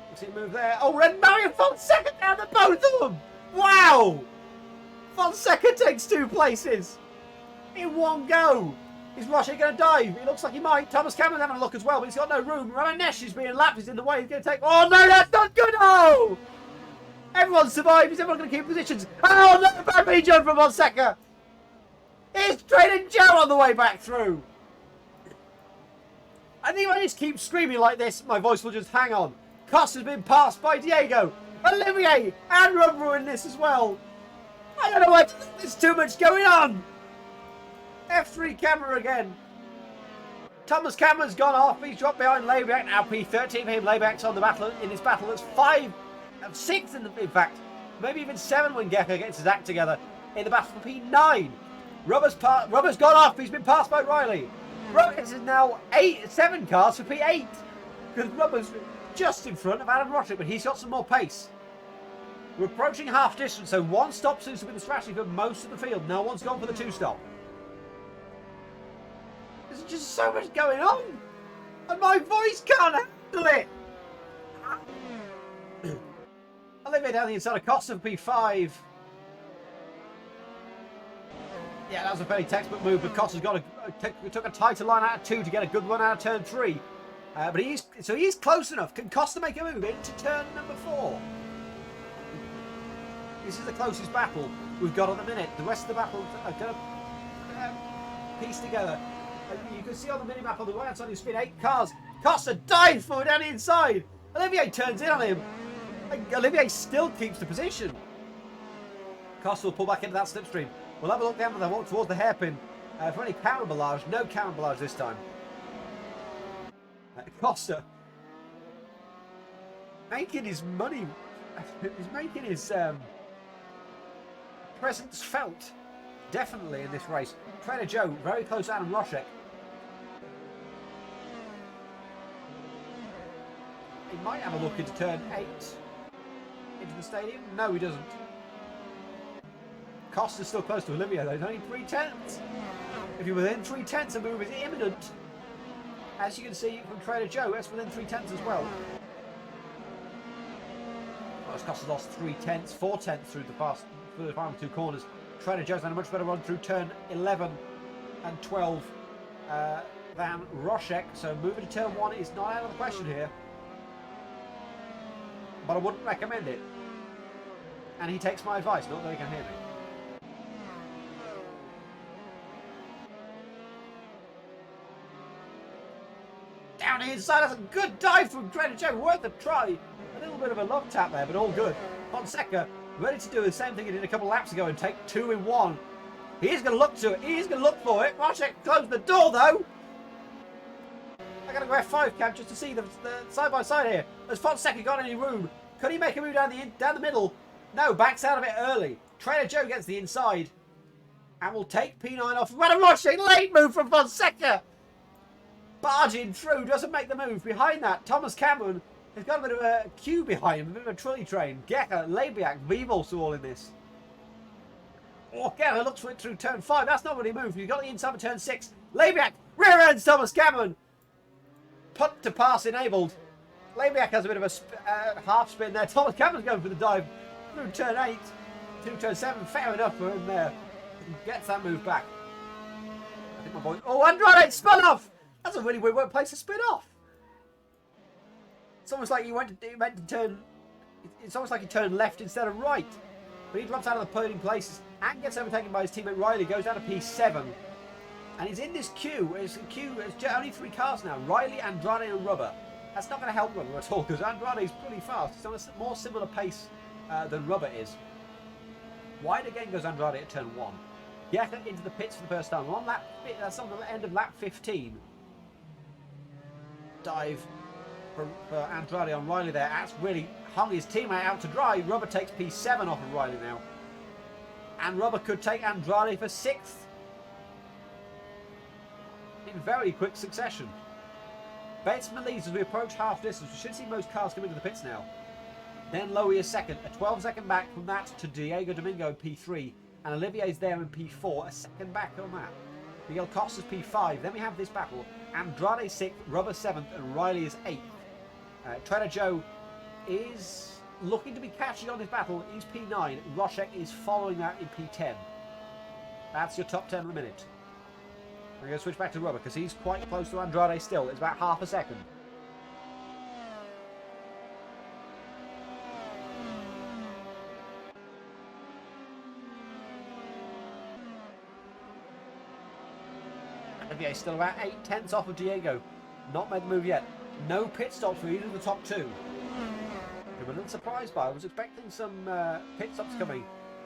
A: What's he move there? Oh, Red Mario Fonseca down the both of them! Wow! Fonseca takes 2 places in one go. Is Roszek going to dive? It looks like he might. Thomas Cameron's having a look as well, but he's got no room. Ramanesh is being lapped. He's in the way. He's going to take... Oh, no, that's not good. Oh! Everyone survives. Is everyone going to keep positions? Oh, no, bad region from Fonseca. Here's Trader Joe on the way back through. I think if I just keep screaming like this, my voice will just hang on. Costa's been passed by Diego. Olivier and Rubber in this as well. I don't know what. There's too much going on. F3 camera again. Thomas Cameron's gone off. He's dropped behind Layback. Now P13 for him. Layback's on the battle. In this battle, that's 6 in fact. Maybe even 7 when Gecko gets his act together. In the battle for P9. Rubber's gone off. He's been passed by Riley. Rockets is now 7 cars for P8. Because Rubber's just in front of Adam Roszek, but he's got some more pace. We're approaching half distance, so 1 stop seems to be the strategy for most of the field. No one's gone for the 2 stop. There's just so much going on, and my voice can't handle it. Olivier down the inside of Costa for P5. Yeah, that was a very textbook move, but Costa's took a tighter line out of 2 to get a good one out of turn 3. But he's close enough. Can Costa make a move into turn number 4? This is the closest battle we've got at the minute. The rest of the battle are going to piece together. You can see on the mini-map on the right-hand side, he's spin 8 cars. Costa dives forward down the inside. Olivier turns in on him. Olivier still keeps the position. Costa will pull back into that slipstream. We'll have a look down and walk towards the hairpin for any carambolage. No carambolage this time. Costa making his money. He's making his presence felt. Definitely in this race. Trader Joe very close to Adam Roszek. He might have a look into turn 8 into the stadium. No, he doesn't. Costa's still close to Olivier though. He's only 3/10. If you're within 3/10, a move is imminent. As you can see from Trader Joe, that's within 3/10 as well. Costa's lost 3/10, 4/10 through the final 2 corners. Trader Joe's had a much better run through turn 11 and 12 than Roszek. So moving to turn 1 is not out of the question here. But I wouldn't recommend it. And he takes my advice, not that he can hear me. Down the inside, that's a good dive from Trader Joe, worth a try. A little bit of a love tap there, but all good. Fonseca ready to do the same thing he did a couple of laps ago and take 2 in 1. He's going to look to it. He's going to look for it. Roszek closed the door, though. I got to go F5 cam just to see the side by side here. Has Fonseca got any room? Could he make a move down the middle? No, backs out of it early. Trader Joe gets the inside and will take P9 off. What a Roszek late move from Fonseca. Barging through, doesn't make the move. Behind that, Thomas Cameron has got a bit of a queue behind him, a bit of a trolley train. Gecko, Labiak, Vivos all in this. Oh, Gecko looks for it through turn 5. That's not really moved. You've got the inside of turn 6. Labiak, rear ends Thomas Cameron. Punt to pass enabled. Labiak has a bit of a half spin there. Thomas Cameron's going for the dive through turn 8 to turn 7. Fair enough for him there. Gets that move back. I think my boy. Oh, Andrade spun off. That's a really weird place to spin off. It's almost like he meant to turn. It's almost like he turned left instead of right. But he drops out of the podium places and gets overtaken by his teammate Riley. Goes down to P7, and he's in this queue. It's only 3 cars now. Riley, Andrade, and Rubber. That's not going to help Rubber at all because Andrade is pretty fast. He's on a more similar pace than Rubber is. Wide again goes Andrade at turn 1. Get into the pits for the first time. That's on the end of lap 15. Dive for Andrade on Riley there. That's really hung his teammate out to dry. Rubber takes P7 off of Riley now. And Rubber could take Andrade for 6th. In very quick succession. Batesman leads as we approach half distance. We should see most cars come into the pits now. Then Lowy is second, a 12-second back from that to Diego Domingo in P3. And Olivier's there in P4, a second back on that. Miguel Costa's P5. Then we have this battle. Andrade 6th, Rubber 7th, and Riley is 8th. Trader Joe is looking to be catching on this battle. He's P9. Roshek is following that in P10. That's your top 10 in a minute. We're going to switch back to Rubber because he's quite close to Andrade still. It's about half a second. Olivier still about 8/10 off of Diego. Not made the move yet. No pit stops for either of the top two. I'm a little surprised by it. I was expecting some pit stops coming.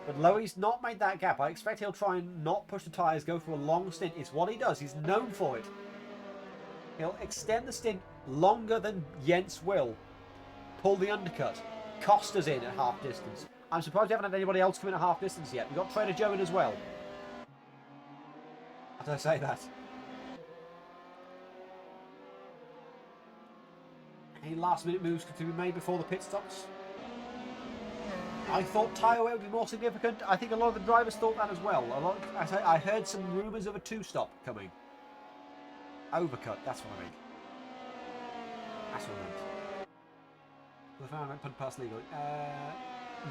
A: But Lowy's not made that gap. I expect he'll try and not push the tyres, go for a long stint. It's what he does. He's known for it. He'll extend the stint longer than Jens will. Pull the undercut. Costa's in at half distance. I'm surprised we haven't had anybody else come in at half distance yet. We've got Trader Joe in as well. How do I say that? Any last minute moves could be made before the pit stops? I thought tyre wear would be more significant. I think a lot of the drivers thought that as well. I heard some rumours of a 2-stop coming. Overcut, that's what I mean. That's what I meant. Put past legal.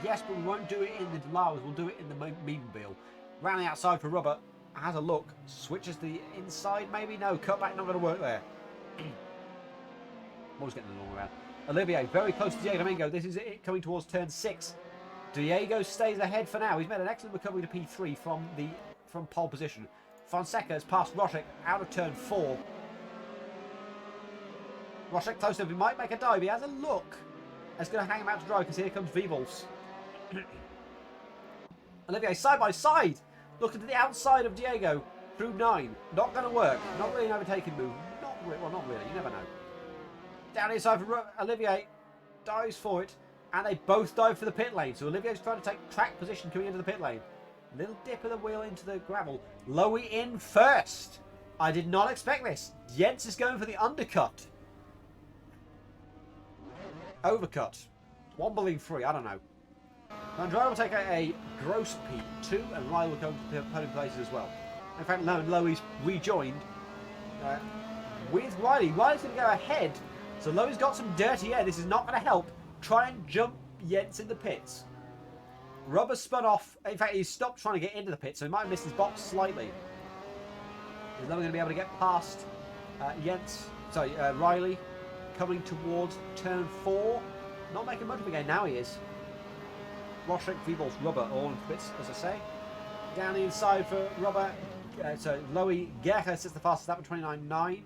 A: Yes, but we won't do it in the Delawas. We'll do it in the Meadville. Round the outside for Rubber. Has a look. Switches the inside, maybe? No, cutback not going to work there. Always getting the long around. Olivier, very close to Diego Domingo. This is it coming towards turn 6. Diego stays ahead for now. He's made an excellent recovery to P3 from pole position. Fonseca has passed Roshek out of turn 4. Roshek close enough. He might make a dive. He has a look. It's going to hang him out to dry because here comes Vivals. Olivier side by side. Looking to the outside of Diego through 9. Not going to work. Not really an overtaking move. Well, not really. You never know. Down inside for Olivier. Dives for it. And they both dive for the pit lane. So Olivier's trying to take track position coming into the pit lane. Little dip of the wheel into the gravel. Lowy in first. I did not expect this. Jens is going for the undercut. Overcut. 1 believe 3. I don't know. Andrade will take a gross P2 and Riley will go to the podium places as well. In fact, Lowy's rejoined with Riley. Riley's going to go ahead. So Lowy's got some dirty air. This is not going to help. Try and jump Jens in the pits. Rubber spun off. In fact, he stopped trying to get into the pits, so he might have missed his box slightly. He's never going to be able to get past Riley coming towards turn 4. Not making much of a gain. Now he is. Roshek, Vivals, Rubber all in the pits, as I say. Down the inside for Rubber. So Lowy Guerra sits the fastest lap at 29.9.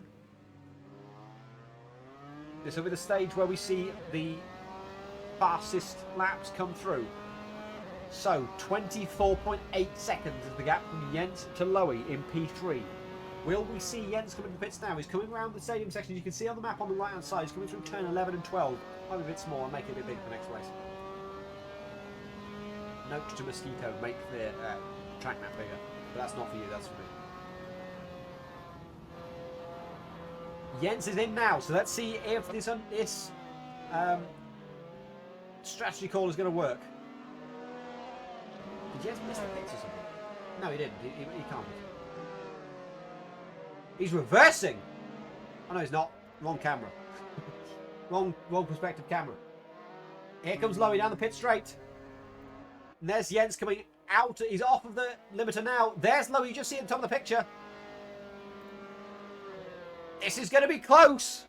A: This will be the stage where we see the fastest laps come through. So 24.8 seconds is the gap from Jens to Lowy in P3. Will we see Jens come into the pits now? He's coming around the stadium section. You can see on the map on the right hand side. He's coming through turn 11 and 12. Might be a bit small and make it a bit big for the next race. Note to Mosquito, make the track map bigger. But that's not for you, that's for me. Jens is in now, so let's see if this strategy call is going to work. Did Jens miss the pits or something? No, he didn't. He can't. He's reversing! Oh no, he's not. Wrong camera. wrong perspective camera. Here comes Lowy down the pit straight. And there's Jens coming out. He's off of the limiter now. There's Lowy. You just see it at the top of the picture. This is going to be close.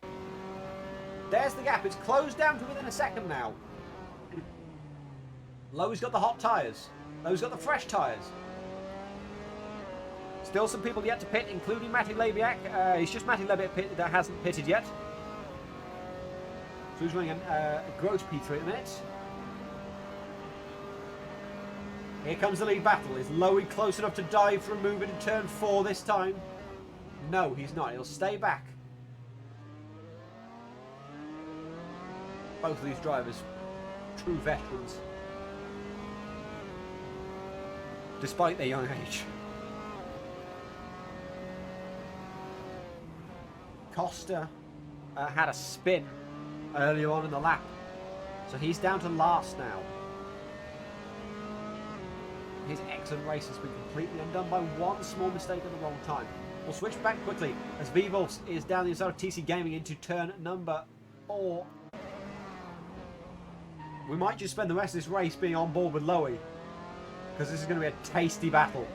A: There's the gap. It's closed down to within a second now. Lowy's got the hot tyres. Lowy's got the fresh tyres. Still some people yet to pit, including Matty Lebiak. It's just Matty Lebiak that hasn't pitted yet. So he's running a gross P3 at the minute. Here comes the lead battle. Is Lowy close enough to dive for a move into turn 4 this time? No, he's not. He'll stay back. Both of these drivers, true veterans, despite their young age. Costa had a spin earlier on in the lap, so he's down to last now. His excellent race has been completely undone by one small mistake at the wrong time. We'll switch back quickly as Vivos is down the inside of TC Gaming into turn number 4. We might just spend the rest of this race being on board with Lowy, because this is going to be a tasty battle.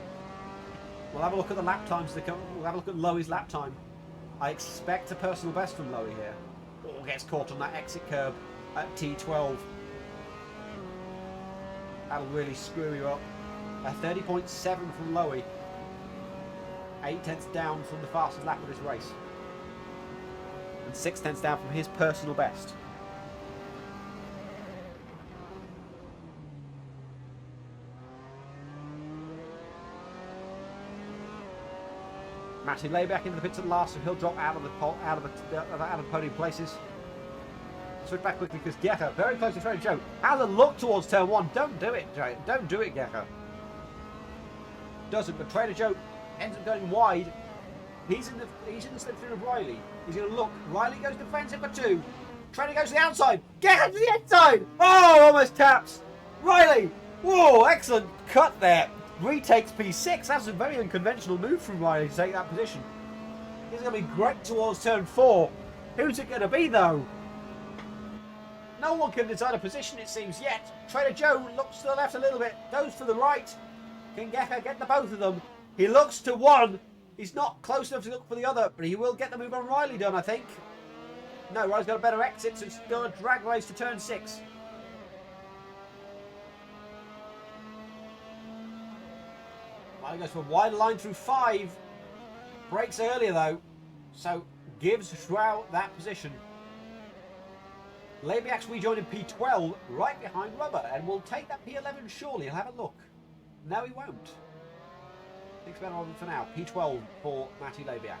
A: We'll have a look at the lap times. We'll have a look at Lowy's lap time. I expect a personal best from Lowy here. Oh, gets caught on that exit curb at T12. That'll really screw you up. A 30.7 from Lowy. 8 tenths down from the fastest lap of this race. And 6 tenths down from his personal best. Matty Layback into the pits at last, so he'll drop out of the podium places. Switch back quickly because Gecker, very close to Trader Joe, has a look towards turn 1. Don't do it, Joe. Don't do it, Gecker. Doesn't, but Trader Joe ends up going wide. He's in the slipstream of Riley. He's going to look. Riley goes defensive for 2. Trader goes to the outside. Gecker to the inside. Oh, almost taps. Riley. Whoa, excellent cut there. Retakes P6. That's a very unconventional move from Riley to take that position. He's going to be great towards turn 4. Who's it going to be, though? No one can decide a position, it seems, yet. Trader Joe looks to the left a little bit, goes to the right. Can Gecker get the both of them? He looks to one. He's not close enough to look for the other, but he will get the move on Riley done, I think. No, Riley's got a better exit, so it's still a drag race to turn 6. Riley goes for a wide line through 5. Breaks earlier, though, so gives Schwau that position. Labiak's rejoined in P12, right behind Rubber, and will take that P11 surely. He'll have a look. No, he won't. Thinks better of him for now. P12 for Matty Labiak.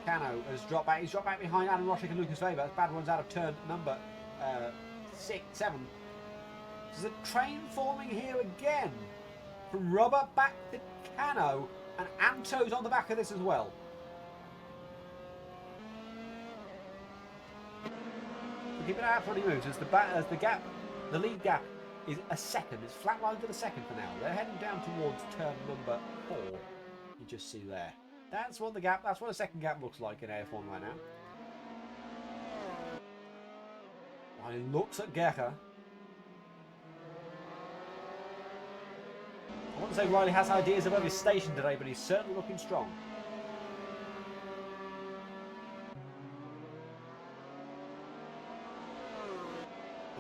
A: Cano has dropped back. He's dropped back behind Adam Roshik and Lucas Weber. Bad runs out of turn number 7. There's a train forming here again. From Rubber back to Cano, and Anto's on the back of this as well. Keep an eye out for any moves as the lead gap is a second. It's flatlined to the second for now. They're heading down towards turn number 4. You just see there. That's what a second gap looks like in AF1 right now. While he looks at Gecker. I want to say Riley has ideas above his station today, but he's certainly looking strong.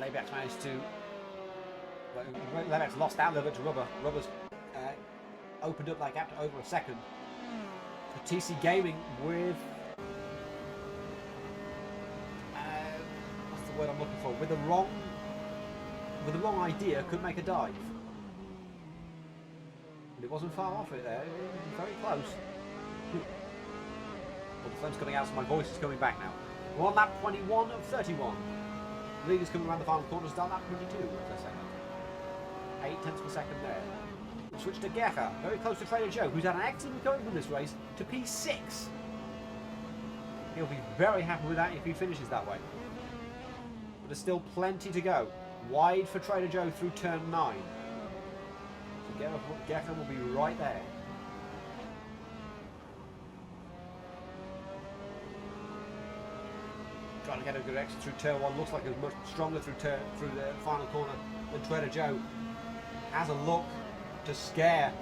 A: Layback's managed to... Layback's lost out a little bit to Rubber. Rubber's opened up that gap to over a second. So TC Gaming with... what's the word I'm looking for? With the wrong idea, could make a dive. But it wasn't far off it there. It was very close. Well, the flame's coming out, so my voice is coming back now. We're on lap 21 of 31. Leaders coming around the final corner, start lap 22, as I say. 8 tenths per second there. We'll switch to Gecker, very close to Trader Joe, who's had an excellent recovery from this race, to P6. He'll be very happy with that if he finishes that way. But there's still plenty to go. Wide for Trader Joe through turn 9. So Gecker will be right there. Trying to get a good exit through turn 1. Looks like it's much stronger through the final corner than Trader Joe. Has a look to scare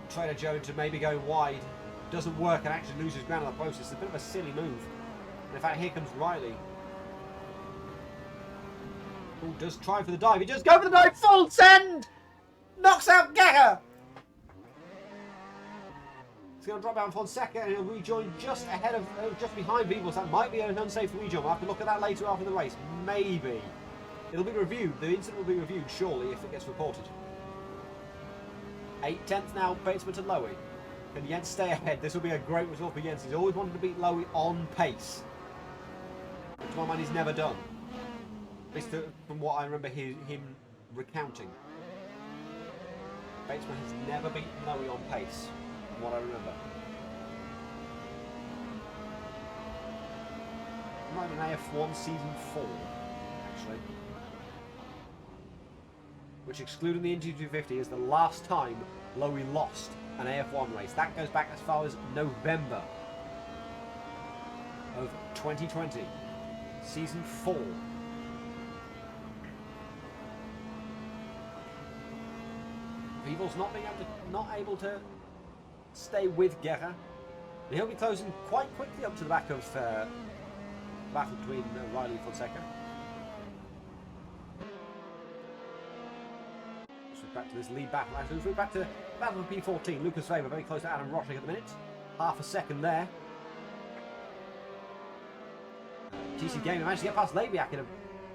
A: Trader Joe into maybe going wide. Doesn't work and actually loses ground in the process. It's a bit of a silly move. And in fact, here comes Riley. Who does try for the dive. He does go for the dive. Full send! Knocks out Gecker! He's going to drop down for 1 second and he'll rejoin just ahead of, just behind Beebles. That might be an unsafe rejoin. We'll have to look at that later after the race. Maybe. It'll be reviewed. The incident will be reviewed, surely, if it gets reported. 8 tenths now, Batesman to Lowy. Can Jens stay ahead? This will be a great result for Jens. He's always wanted to beat Lowy on pace. Which to my mind he's never done. At least from what I remember him recounting. Batesman has never beaten Lowy on pace, from what I remember. It might have been AF1 season 4, actually. Which, excluding the Indy 250, is the last time Lowy lost an AF1 race. That goes back as far as November of 2020, season 4. Weevil's not able to stay with Guerra. And he'll be closing quite quickly up to the back of the battle between Riley and Fonseca. Back to this lead battle. Actually, let's move back to battle of P14. Lucas Weber very close to Adam Rotting at the minute. Half a second there. TC Gamer managed to get past Labiak in a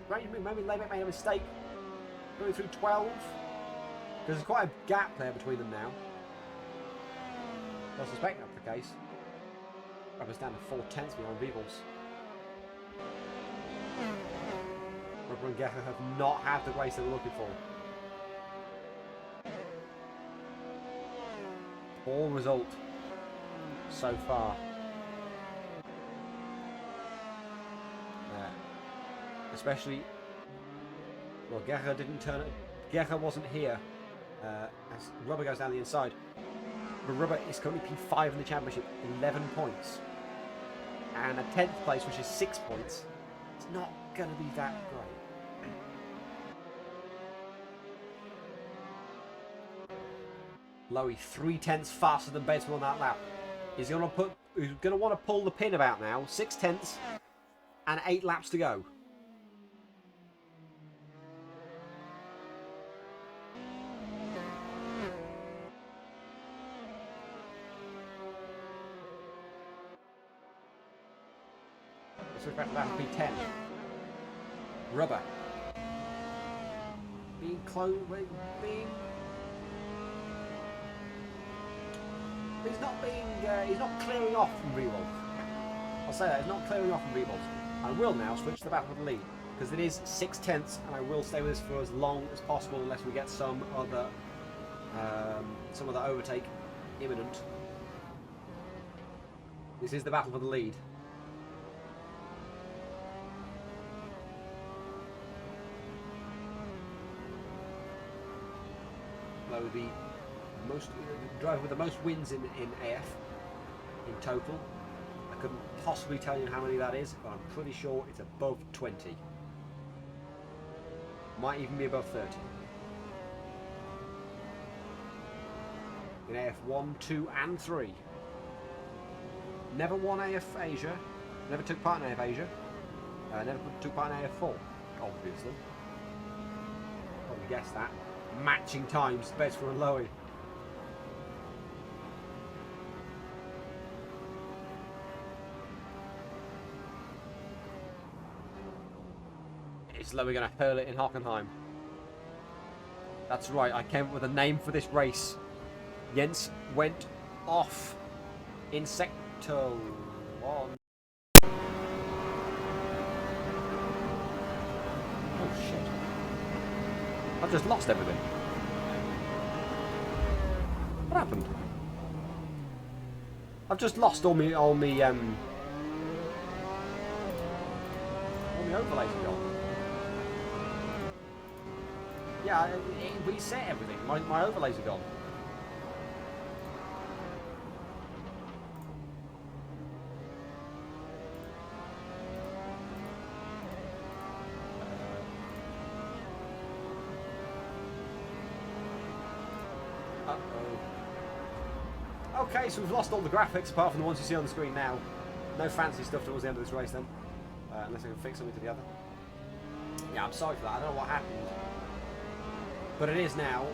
A: range move. Maybe Labiak made a mistake going through 12. There's quite a gap there between them now. I suspect that's the case. Weber's down to 4 tenths behind Weevils. Weber and Gecker have not had the race they were looking for. Poor result so far. Especially, well, Guerra didn't turn it. Guerra wasn't here as Rubber goes down the inside. But Rubber is currently P5 in the championship, 11 points, and a 10th place, which is 6 points. It's not going to be that great. Lowy 3 tenths faster than Batesman on that lap. He's going to want to pull the pin about now. 6 tenths and 8 laps to go. Let's look back to that P10. Rubber. Being close, being. He's not clearing off from Rewolf. I'll say that, he's not clearing off from Rewolf. I will now switch to the battle of the lead, because it is 6 tenths, and I will stay with this for as long as possible unless we get some other overtake imminent. This is the battle for the lead. Low the driver with the most wins in AF in total. I couldn't possibly tell you how many that is, but I'm pretty sure it's above 20. Might even be above 30. In AF 1, 2 and 3. Never won AF Asia, never took part in AF Asia, never took part in AF 4, obviously. Probably guessed that. Matching times, Bedford and Lowy. Is Lowy going to hurl it in Hockenheim? That's right, I came up with a name for this race. Jens went off in Sector 1. Oh shit. I've just lost everything. What happened? I've just lost all my overlays are gone. Yeah, it reset everything. My overlays are gone. Okay, so we've lost all the graphics apart from the ones you see on the screen now. No fancy stuff towards the end of this race then. Unless I can fix something to the other. Yeah, I'm sorry for that. I don't know what happened. But it is now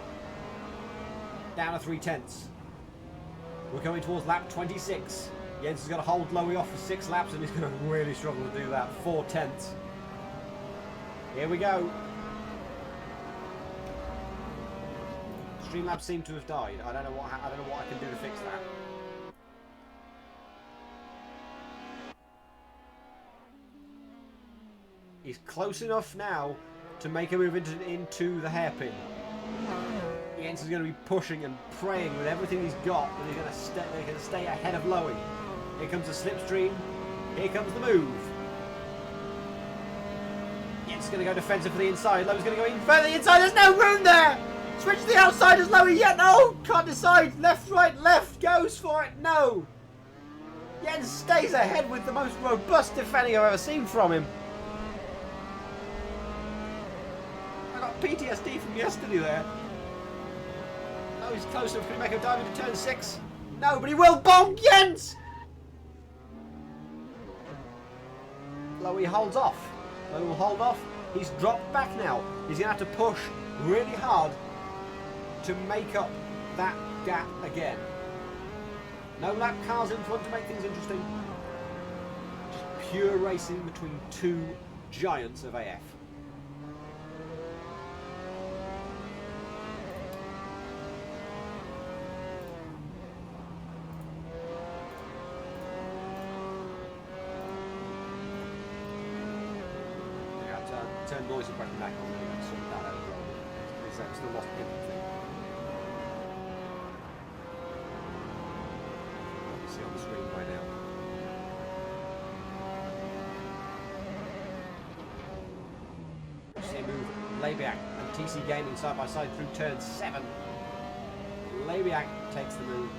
A: down to 3 tenths. We're going towards lap 26. Jens is going to hold Lowy off for 6 laps and he's going to really struggle to do that. 4 tenths. Here we go. Streamlabs seem to have died. I don't know what I can do to fix that. He's close enough now to make a move into the hairpin. Jens is going to be pushing and praying with everything he's got that they're going to stay ahead of Lowy. Here comes the slipstream. Here comes the move. Jens is going to go defensive for the inside. Lowy's going to go even further the inside. There's no room there. Switch to the outside as Lowy yet. No, can't decide. Left, right, left. Goes for it. No. Jens stays ahead with the most robust defending I've ever seen from him. I got PTSD from yesterday there. Oh, he's close enough. Can he make a dive into turn 6? No, but he will. Bonk Jens! Lowy holds off. Lowy will hold off. He's dropped back now. He's going to have to push really hard to make up that gap again. No lap cars in front to make things interesting. Just pure racing between two giants of AF. Turn noise and back on. Sort that out. It's still lost everything. You see on the screen right now. See a move. Labiak and TC Gaming side by side through turn 7. Labiak takes the move.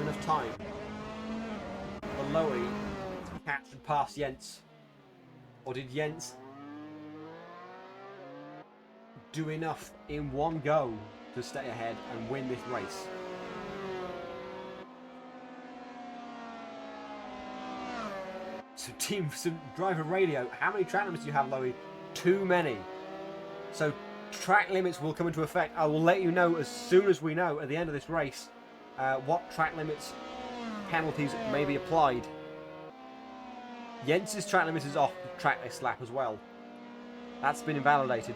A: Enough time for Lowy to catch and pass Jens, or did Jens do enough in one go to stay ahead and win this race? So driver radio, how many track limits do you have, Lowy? Too many. So track limits will come into effect. I will let you know as soon as we know at the end of this race what track limits penalties may be applied. Jens's track limit is off the track this lap as well. That's been invalidated.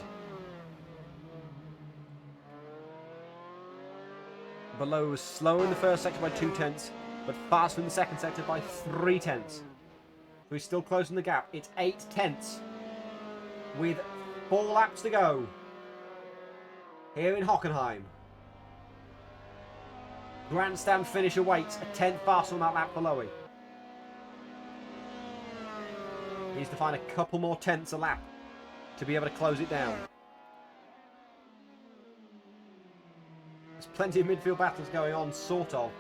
A: Below was slower in the first sector by 0.2, but faster in the second sector by 0.3. So he's still closing the gap. It's 0.8 with 4 laps to go here in Hockenheim. Grandstand finish awaits, a 10th faster on that lap for Lowy. He needs to find a couple more tenths a lap to be able to close it down. There's plenty of midfield battles going on, sort of.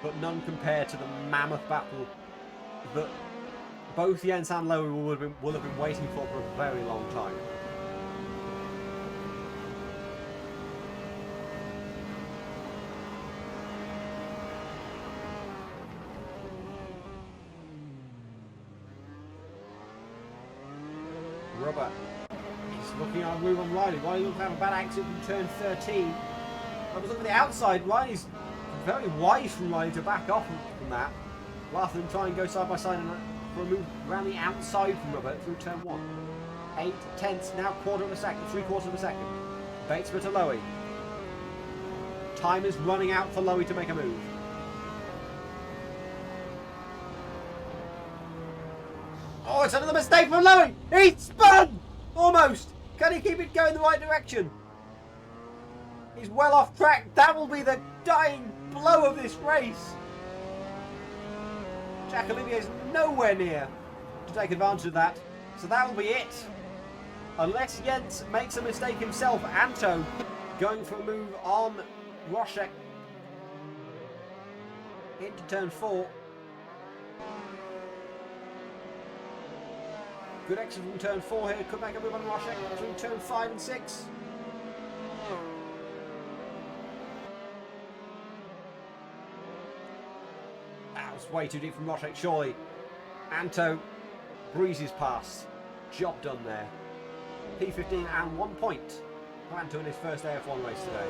A: But none compared to the mammoth battle that both Jens and Lowy will have been waiting for a very long time. Rubber. He's looking at a move on Riley. Riley looks to have a bad exit from turn 13. I was looking at the outside. Riley's very wise from Riley to back off from that, rather than try and go side by side for a move around the outside from Rubber through turn 1. 0.8, now quarter of a second, 3/4 of a second. Batesman to Lowy. Time is running out for Lowy to make a move. Oh, it's another mistake from Lowy! He spun! Almost! Can he keep it going the right direction? He's well off track. That will be the dying blow of this race. Jack Olivier's nowhere near to take advantage of that. So that will be it. Unless Jens makes a mistake himself. Anto going for a move on Roszek into turn 4. Good exit from turn 4 here. Could make a move on Roszek through turn 5 and 6. That was way too deep from Roszek, surely. Anto breezes past. Job done there. P15 and 1 point for Anto in his first AF1 race today.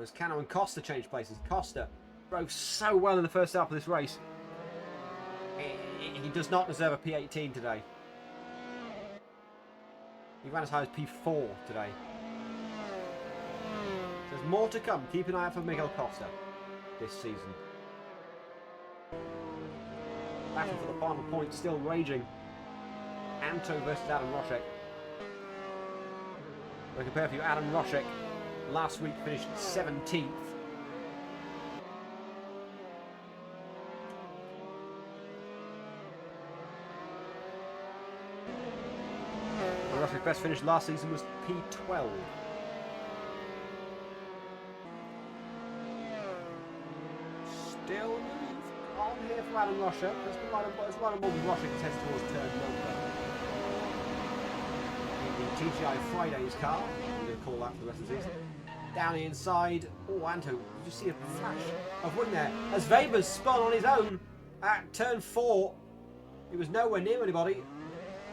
A: As Cano and Costa change places. Costa drove so well in the first half of this race. He does not deserve a P18 today. He ran as high as P4 today. There's more to come. Keep an eye out for Miguel Costa this season. Battle for the final point still raging. Anto versus Adam Roszek. We'll compare for you. Adam Roszek last week finished 17th. Roszek's best finish last season was P12. Still on here for Adam Roszek. There's a lot of more with Roszek to test towards turn number. The TGI Friday's car. I'm going to call that for the rest of the season. Down the inside. Oh, Anto, did you see a flash of win there? As Weber's spun on his own at turn 4. He was nowhere near anybody.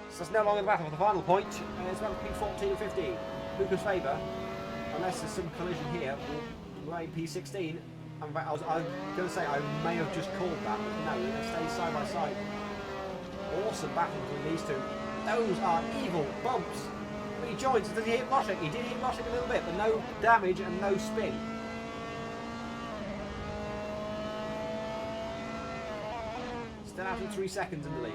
A: So it's no longer the battle for the final point. It's around P14 and 15. Lucas Weber, unless there's some collision here, will remain P16. I'm going to say I may have just called that, but no, they stay side by side. Awesome battle between these two. Those are evil bumps. But he joins. Does he hit Roszek? He did hit Roszek a little bit, but no damage and no spin. Still out in 3 seconds in the lead.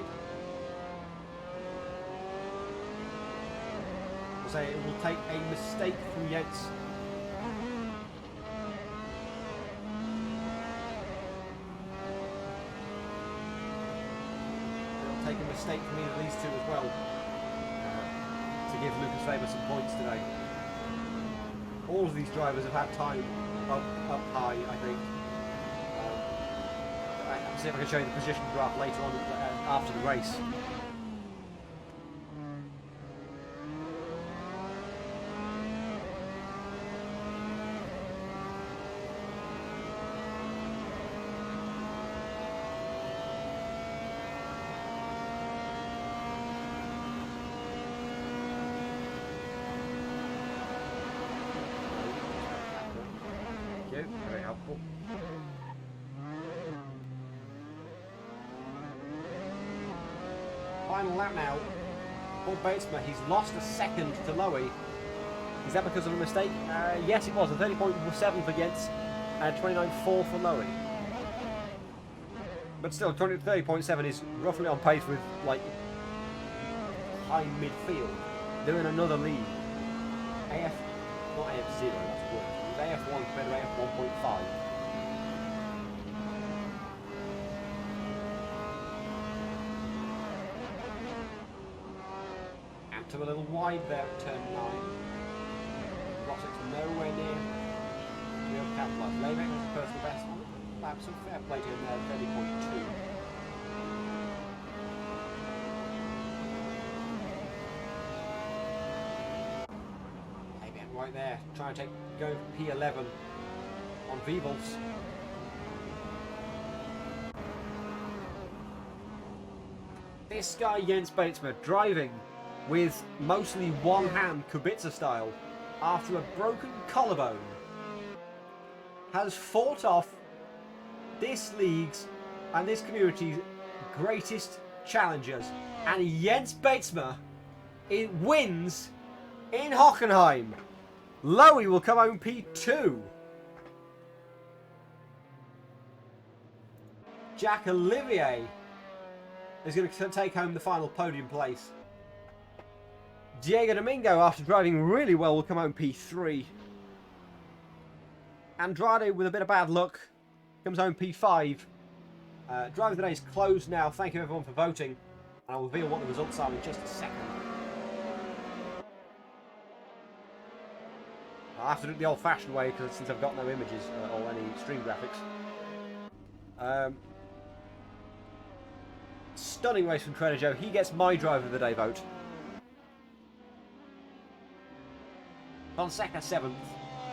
A: I'll say it will take a mistake from Yates. Take a mistake from either of these two as well to give Lucas Weber some points today. All of these drivers have had time up high, I think. I'll see if I can show you the position graph later on after the race. Very helpful. Final lap now. Paul Batesma, he's lost a second to Lowy. Is that because of a mistake? Yes, it was. A 30.7 for Yates and 29.4 for Lowy. But still, 30.7 is roughly on pace with, like, high midfield. They're in another league. Not AF0, that's worse. AF1 compared to AF1.5. And to a little wide there at turn 9. Roszek's nowhere near to be able to capitalise. Leibek was the personal best one. Laps of fair play to him there, 30.2. Right there, trying to go P11 on Vivels. This guy Jens Batesma driving with mostly one hand Kubica style after a broken collarbone has fought off this league's and this community's greatest challengers, and Jens Batesma wins in Hockenheim. Lowy will come home P2. Jack Olivier is going to take home the final podium place. Diego Domingo, after driving really well, will come home P3. Andrade, with a bit of bad luck, comes home P5. Driver of the day is closed now. Thank you everyone for voting. And I'll reveal what the results are in just a second. I'll have to do it the old-fashioned way because since I've got no images or any stream graphics. Stunning race from Trenejo. He gets my driver of the day vote. Fonseca 7th,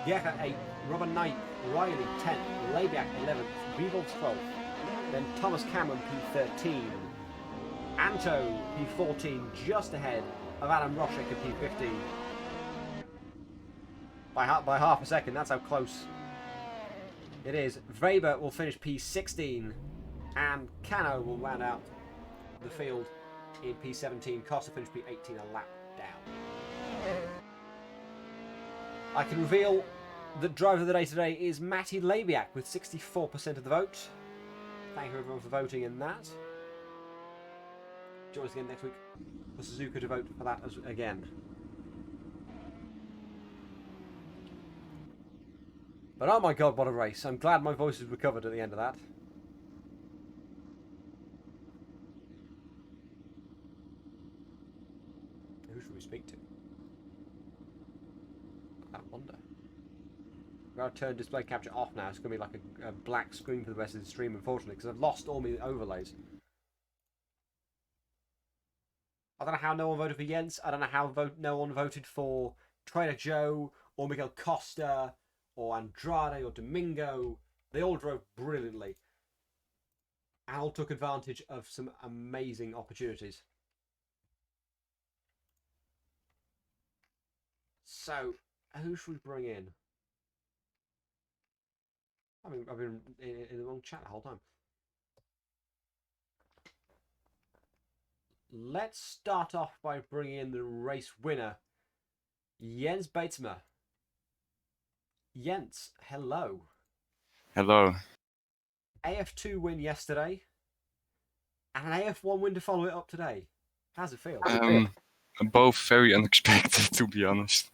A: Guerra 8th, Robin 9th, Riley 10th, Labiak 11th, Vivels 12th, then Thomas Cameron P13, Anto P14, just ahead of Adam Roszek at P15. By half a second, that's how close It is. Weber will finish P16, and Cano will round out the field in P17. Corsa finished P18, a lap down. I can reveal the driver of the day today is Matti Labiak with 64% of the vote. Thank you everyone for voting in that. Join us again next week for Suzuka to vote for that again. But oh my god, what a race. I'm glad my voice has recovered at the end of that. Who should we speak to? I wonder. I've got to turn display capture off now. It's going to be like a black screen for the rest of the stream, unfortunately, because I've lost all my overlays. I don't know how no one voted for Jens. I don't know how no one voted for Trader Joe or Miguel Costa or Andrade or Domingo. They all drove brilliantly. And all took advantage of some amazing opportunities. So, who should we bring in? I mean, I've been in the wrong chat the whole time. Let's start off by bringing in the race winner, Jens Batesma. Jens, hello.
B: Hello.
A: AF2 win yesterday, and an AF1 win to follow it up today. How's it feel?
B: Both very unexpected, to be honest.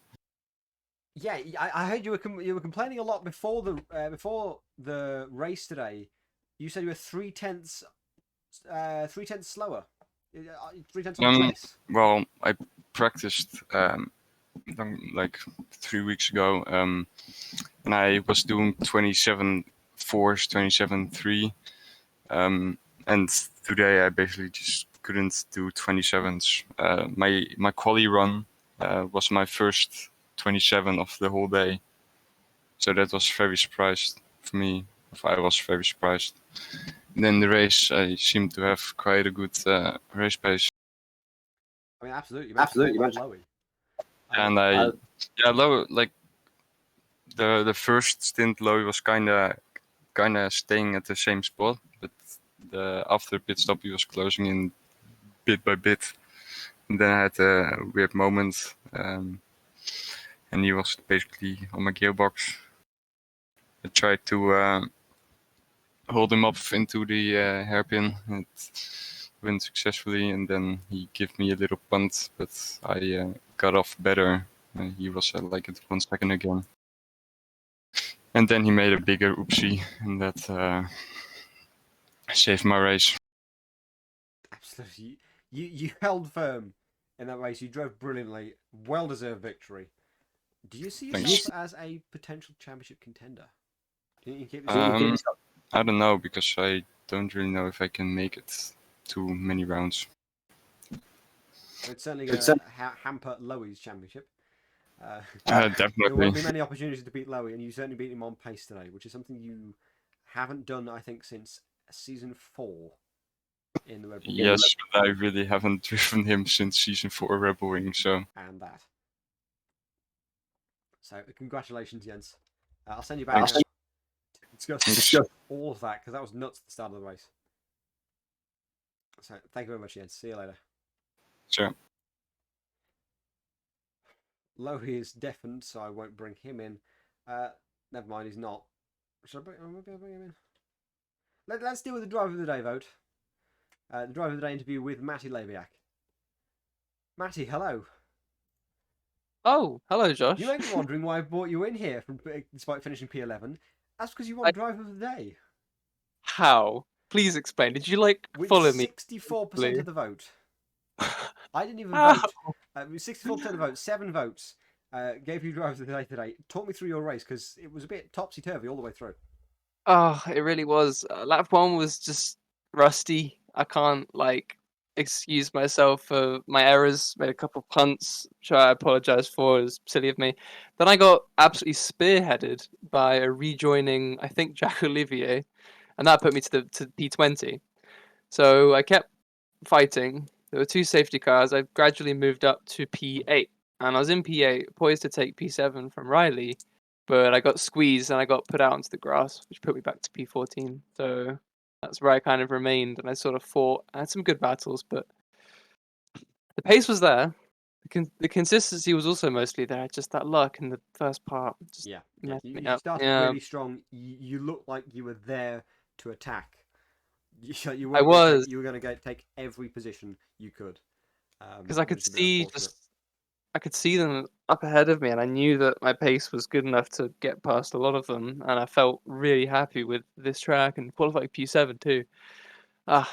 A: Yeah, I heard you were complaining a lot before the race today. You said you were 3/10 slower. 3/10 on the pace.
B: Well, I practiced like 3 weeks ago, and I was doing 27.4s, 27.3, and today I basically just couldn't do 27s. My quali run was my first 27 of the whole day, so that was very surprised for me. I was very surprised. And then the race, I seemed to have quite a good race pace.
A: I mean, absolutely. Lowy.
B: And Lowy, like the first stint, Lowy was kind of staying at the same spot, but after the pit stop, he was closing in bit by bit. And then I had a weird moment, and he was basically on my gearbox. I tried to hold him up into the hairpin. It went successfully, and then he gave me a little punt, but I got off better. He was like at 1 second again. And then he made a bigger oopsie, and that saved my race.
A: Absolutely. You held firm in that race. You drove brilliantly. Well-deserved victory. Do you see yourself as a potential championship contender? Do you keep this
B: I don't know, because I don't really know if I can make it too many rounds.
A: It's certainly going to hamper Lowy's championship.
B: Definitely.
A: There won't be many opportunities to beat Lowy, and you certainly beat him on pace today, which is something you haven't done, I think, since season 4 in the Red Bull.
B: Yes, but I really haven't driven him since season 4 Rebel Wing, so.
A: And that. So, congratulations, Jens. I'll send you back to discuss all of that, because that was nuts at the start of the race. So, thank you very much, Jens. See you later.
B: Sure.
A: Lowy is deafened, so I won't bring him in. Never mind, he's not. Should I bring him in? Let's deal with the driver of the day vote. The driver of the day interview with Matti Labiak. Matti, hello.
C: Oh, hello, Josh.
A: You may be wondering why I brought you in here despite finishing P11. That's because you won driver of the day.
C: How? Please explain. Did you
A: with
C: follow me?
A: 64% of the vote. I didn't even vote. 64% of the vote, 7 votes. Gave you driver of the day today. Talk me through your race, because it was a bit topsy-turvy all the way through.
C: Oh, it really was. Lap 1 was just rusty. I can't excuse myself for my errors. Made a couple punts, which I apologize for. It was silly of me. Then I got absolutely spearheaded by a rejoining, I think, Jack Olivier, and that put me to P20. So I kept fighting. There were 2 safety cars. I gradually moved up to P8, and I was in P8, poised to take P7 from Riley, but I got squeezed and I got put out onto the grass, which put me back to P14. So that's where I kind of remained, and I sort of fought. I had some good battles, but the pace was there. The consistency was also mostly there. Just that luck in the first part just
A: Yeah.
C: messed me
A: You
C: up.
A: started
C: Yeah,
A: really strong. You looked like you were there to attack. You
C: I
A: weren't going to take.
C: was,
A: You were going to take every position you could.
C: because I
A: Which
C: could
A: is a bit
C: see
A: unfortunate.
C: I could see them up ahead of me, and I knew that my pace was good enough to get past a lot of them. And I felt really happy with this track and qualifying P7 too.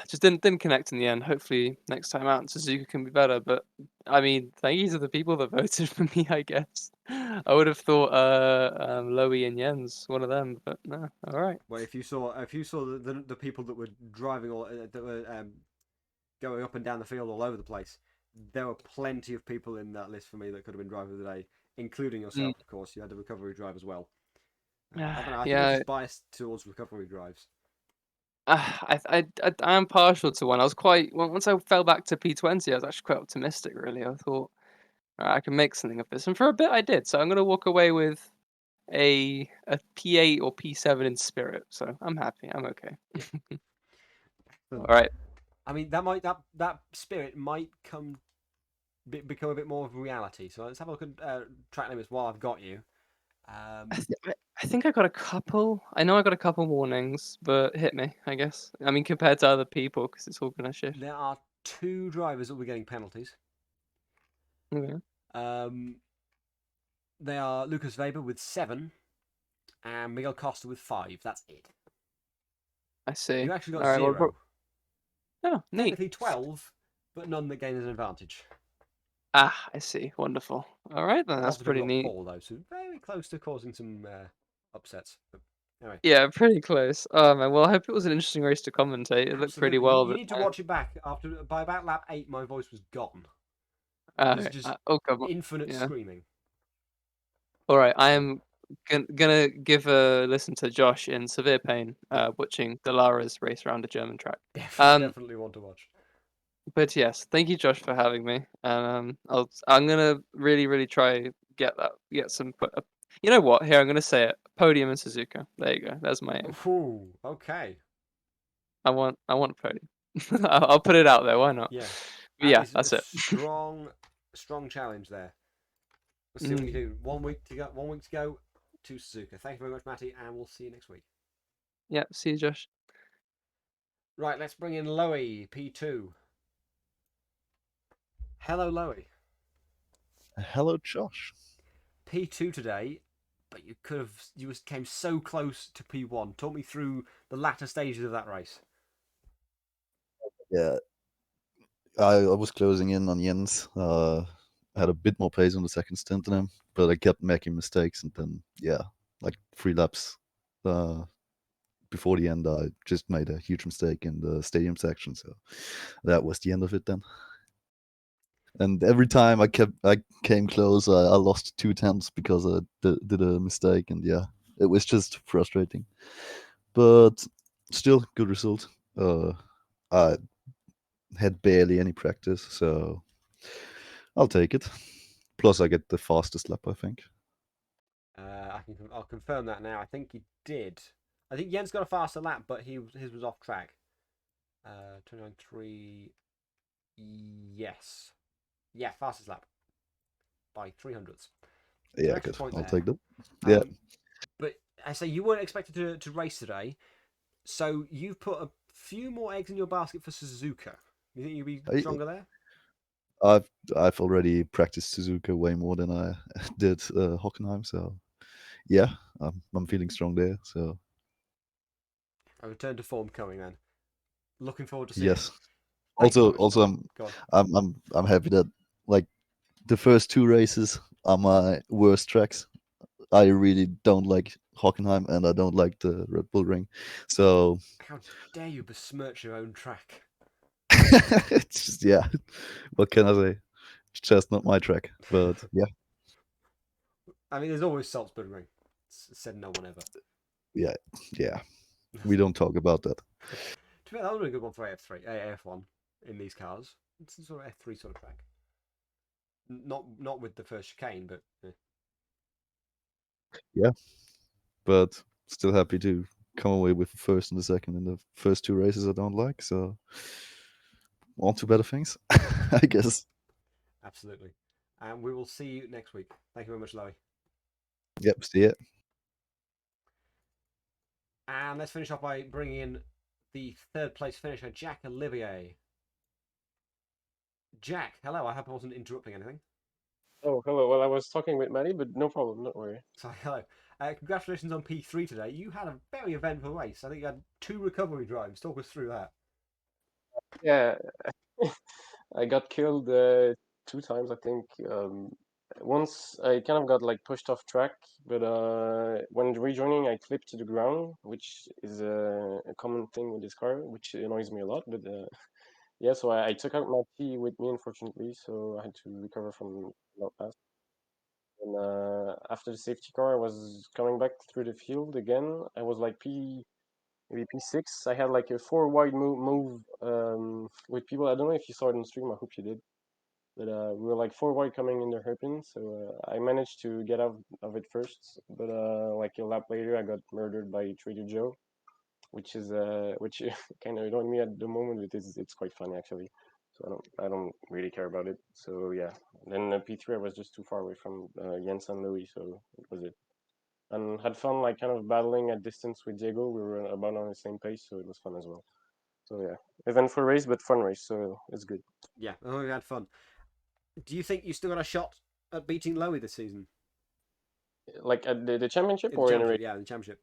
C: Just didn't connect in the end. Hopefully next time out Suzuka can be better. But I mean, thank you to the people that voted for me. I guess I would have thought Lowy and Jens, one of them, but no. All right.
A: Well, if you saw the people that were driving all that were going up and down the field all over the place, there were plenty of people in that list for me that could have been driver of the day, including
C: Mm,
A: yourself, of course. You had the recovery drive as well. I don't know. I think you're
C: yeah.
A: just biased towards recovery drives.
C: I am partial to one. I was quite once I fell back to P20. I was actually quite optimistic. Really, I thought I can make something of this, and for a bit I did. So I'm gonna walk away with a P8 or P7 in spirit. So I'm happy. I'm okay.
A: Yeah.
C: All right.
A: I mean, that spirit might become a bit more of a reality. So let's have a look at track limits while I've got you.
C: I think I got a couple. I know I got a couple warnings, but hit me, I guess. I mean, compared to other people, because it's all gonna shift.
A: There are 2 drivers that will be getting penalties.
C: Okay.
A: Um, they are Lucas Weber with 7 and Miguel Costa with 5. That's it.
C: I see.
A: You actually
C: All
A: got
C: right.
A: 0.
C: Oh, neat.
A: Technically 12, but none that gain an advantage.
C: I see. Wonderful. All right, then.
A: A
C: That's
A: lot of people
C: pretty
A: got
C: neat.
A: 4 though, so very close to causing some upsets. But anyway,
C: Yeah, pretty close. Oh man. Well, I hope it was an interesting race to commentate. It looked pretty
A: absolutely. You,
C: well
A: you
C: this
A: need to
C: time.
A: watch it back. By about lap 8, my voice was gone. It was just
C: Oh, come on.
A: infinite
C: Yeah.
A: screaming.
C: All right. I am gonna give a listen to Josh in severe pain,
A: Yeah,
C: watching Dalara's race around a German track.
A: definitely,
C: Um,
A: definitely want to watch.
C: But yes, thank you, Josh, for having me. And I'm gonna really try get some. You know what? Here, I'm gonna say it. Podium in Suzuka. There you go. That's my aim.
A: Ooh, okay.
C: I want a podium. I'll put it out there. Why not?
A: Yeah,
C: But
A: that
C: yeah,
A: is a
C: that's it.
A: strong challenge there. Let's see what you
C: Mm.
A: do. 1 week to go. 1 week to go to Suzuka. Thank you very much, Matty, and we'll see you next week.
C: Yeah. See you, Josh.
A: Right, let's bring in Loey, P2. Hello, Loey.
D: Hello, Josh.
A: P2 today, but you came so close to P1. Talk me through the latter stages of that race.
D: Yeah, I was closing in on Jens. I had a bit more pace on the second stint than him, but I kept making mistakes, and then like 3 laps before the end, I just made a huge mistake in the stadium section. So that was the end of it then. And every time I came close, I lost 2 tenths because I did a mistake, and it was just frustrating. But still, good result. I had barely any practice, so I'll take it. Plus, I get the fastest lap, I think.
A: I'll confirm that now. I think he did. I think Jens got a faster lap, but his was off track. 29.3. Yes. Yeah, fastest lap by 300ths.
D: Yeah,
A: Extra
D: good.
A: point
D: I'll
A: there.
D: take that. Yeah.
A: But I say you weren't expected to race today, so you've put a few more eggs in your basket for Suzuka. You think you'll be stronger there?
D: I've already practiced Suzuka way more than I did Hockenheim, so yeah, I'm feeling strong there. So
A: A return to form coming then. Looking forward to seeing it.
D: yes.
A: Thank you very much.
D: Also,
A: Go on.
D: I'm happy that like the first 2 races are my worst tracks. I really don't like Hockenheim, and I don't like the Red Bull Ring. So
A: How dare you besmirch your own track?
D: it's just, what can I say? It's just not my track. But yeah.
A: I mean, there's always Salzburg Ring. Said no one ever.
D: Yeah. We don't talk about that.
A: To me, that would be a good one for AF1 in these cars. It's a sort of F3 sort of track. Not with the first chicane, but
D: But still happy to come away with the first and the second in the first 2 races I don't like. So on to better things, I guess.
A: Absolutely. And we will see you next week. Thank you very much, Lowy.
D: Yep, see it.
A: And let's finish off by bringing in the third place finisher, Jack Olivier. Jack, hello. I hope I wasn't interrupting anything.
E: Oh, hello. Well, I was talking with Maddie, but no problem. Don't worry.
A: So, hello. Congratulations on P3 today. You had a very eventful race. I think you had 2 recovery drives. Talk us through that.
E: Yeah, I got killed 2 times, I think. Once I kind of got like pushed off track, but when rejoining, I clipped to the ground, which is a common thing with this car, which annoys me a lot. But yeah, so I took out my P with me, unfortunately, so I had to recover from that fast. And after the safety car, I was coming back through the field again. I was like maybe P6. I had like a 4 wide move with people. I don't know if you saw it on stream. I hope you did. But we were like 4 wide coming in the hairpin, so I managed to get out of it first. But like a lap later, I got murdered by Trader Joe, which kind of annoyed me at the moment. But it's quite funny actually. So I don't really care about it. So yeah. Then P3, I was just too far away from Jens and Louis, so it was it. And had fun like kind of battling at distance with Diego. We were about on the same pace, so it was fun as well. So yeah, eventful race but fun race, so it's good.
A: Yeah, we had fun. Do you think you still got a shot at beating Lowy this season?
E: Like at the championship
A: In the
E: or in a race?
A: championship, yeah, in the championship.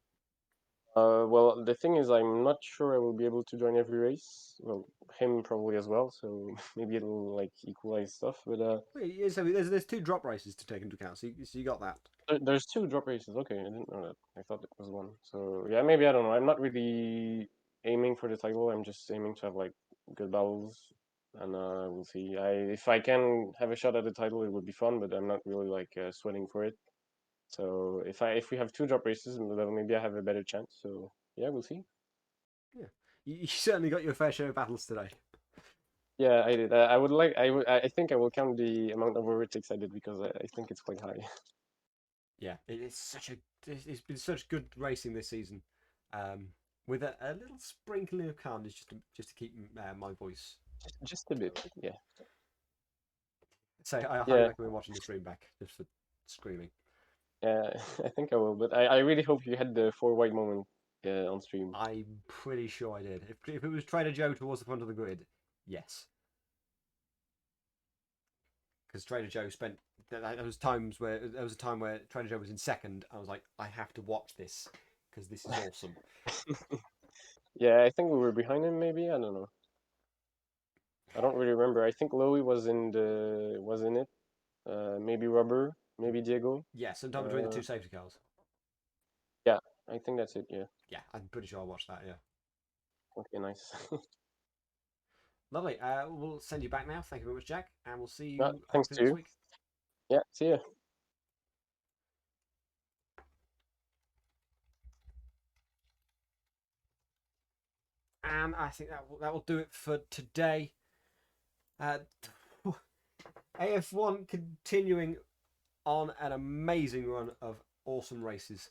E: Well, the thing is, I'm not sure I will be able to join every race. Well, him probably as well, so maybe it'll like equalize stuff. But
A: So there's 2 drop races to take into account, so you got that.
E: there's 2 drop races. Okay, I didn't know that. I thought it was one. So yeah, maybe I don't know. I'm not really aiming for the title. I'm just aiming to have like good battles, and we'll see. If I can have a shot at the title, it would be fun. But I'm not really like sweating for it. So if we have 2 drop races, then maybe I have a better chance. So yeah, we'll see.
A: Yeah, you certainly got your fair share of battles today.
E: Yeah, I did. I would like. I think I will count the amount of overtakes I did because I think it's quite high.
A: Yeah, it's been such good racing this season, with a little sprinkling of calmness just to keep my voice.
E: Just a bit. Yeah.
A: So I highly
E: Yeah.
A: recommend watching the stream back just for screaming.
E: Yeah. I think I will, but I really hope you had the 4 wide moment on stream.
A: I'm pretty sure I did. If it was Trader Joe towards the front of the grid, yes. Because Trader Joe spent there was a time where Trader Joe was in second. I was like, I have to watch this because this is awesome.
E: Yeah, I think we were behind him. Maybe I don't know. I don't really remember. I think Lowy was in it. Maybe Rubber. Maybe Diego.
A: Yeah, sometime between the 2 safety cars.
E: Yeah, I think that's it. Yeah.
A: Yeah, I'm pretty sure I watched that. Yeah.
E: Okay. Nice.
A: Lovely. We'll send you back now. Thank you very much, Jack, and we'll see you
E: Thanks
A: hopefully
E: to
A: next
E: you.
A: week.
E: Yeah. See ya.
A: And I think that will do it for today. AF1 continuing on an amazing run of awesome races.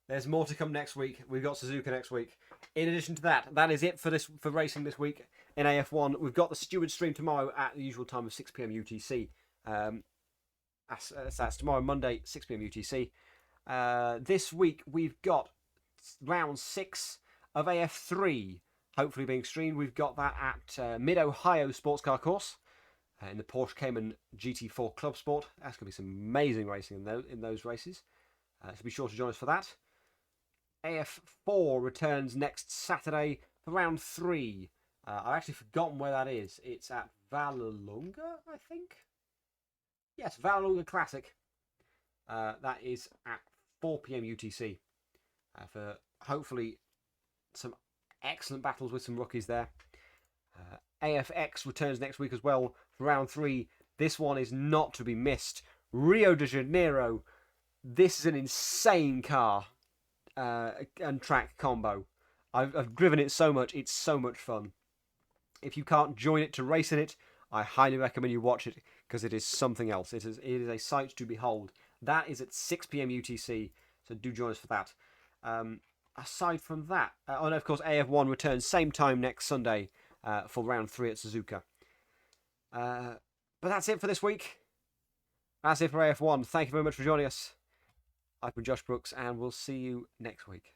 A: There's more to come next week. We've got Suzuka next week. In addition to that, that is it for racing this week in AF1. We've got the Steward stream tomorrow at the usual time of 6 p.m. UTC. That's tomorrow, Monday, 6 p.m. UTC. This week we've got round 6 of AF3 hopefully being streamed. We've got that at Mid-Ohio Sports Car Course in the Porsche Cayman GT4 Club Sport. That's going to be some amazing racing in those races. So be sure to join us for that. AF4 returns next Saturday for round 3. I've actually forgotten where that is. It's at Vallelunga, I think. Yes, Vallelunga Classic. That is at 4 p.m. UTC for hopefully some excellent battles with some rookies there. AFX returns next week as well for round 3. This one is not to be missed. Rio de Janeiro. This is an insane car and track combo. I've driven it so much. It's so much fun. If you can't join it to race in it, I highly recommend you watch it because it is something else. It is a sight to behold. That is at 6 p.m. UTC. So do join us for that. Aside from that, and of course, AF1 returns same time next Sunday for round 3 at Suzuka. But that's it for this week. That's it for AF1. Thank you very much for joining us. I've been Josh Brooks, and we'll see you next week.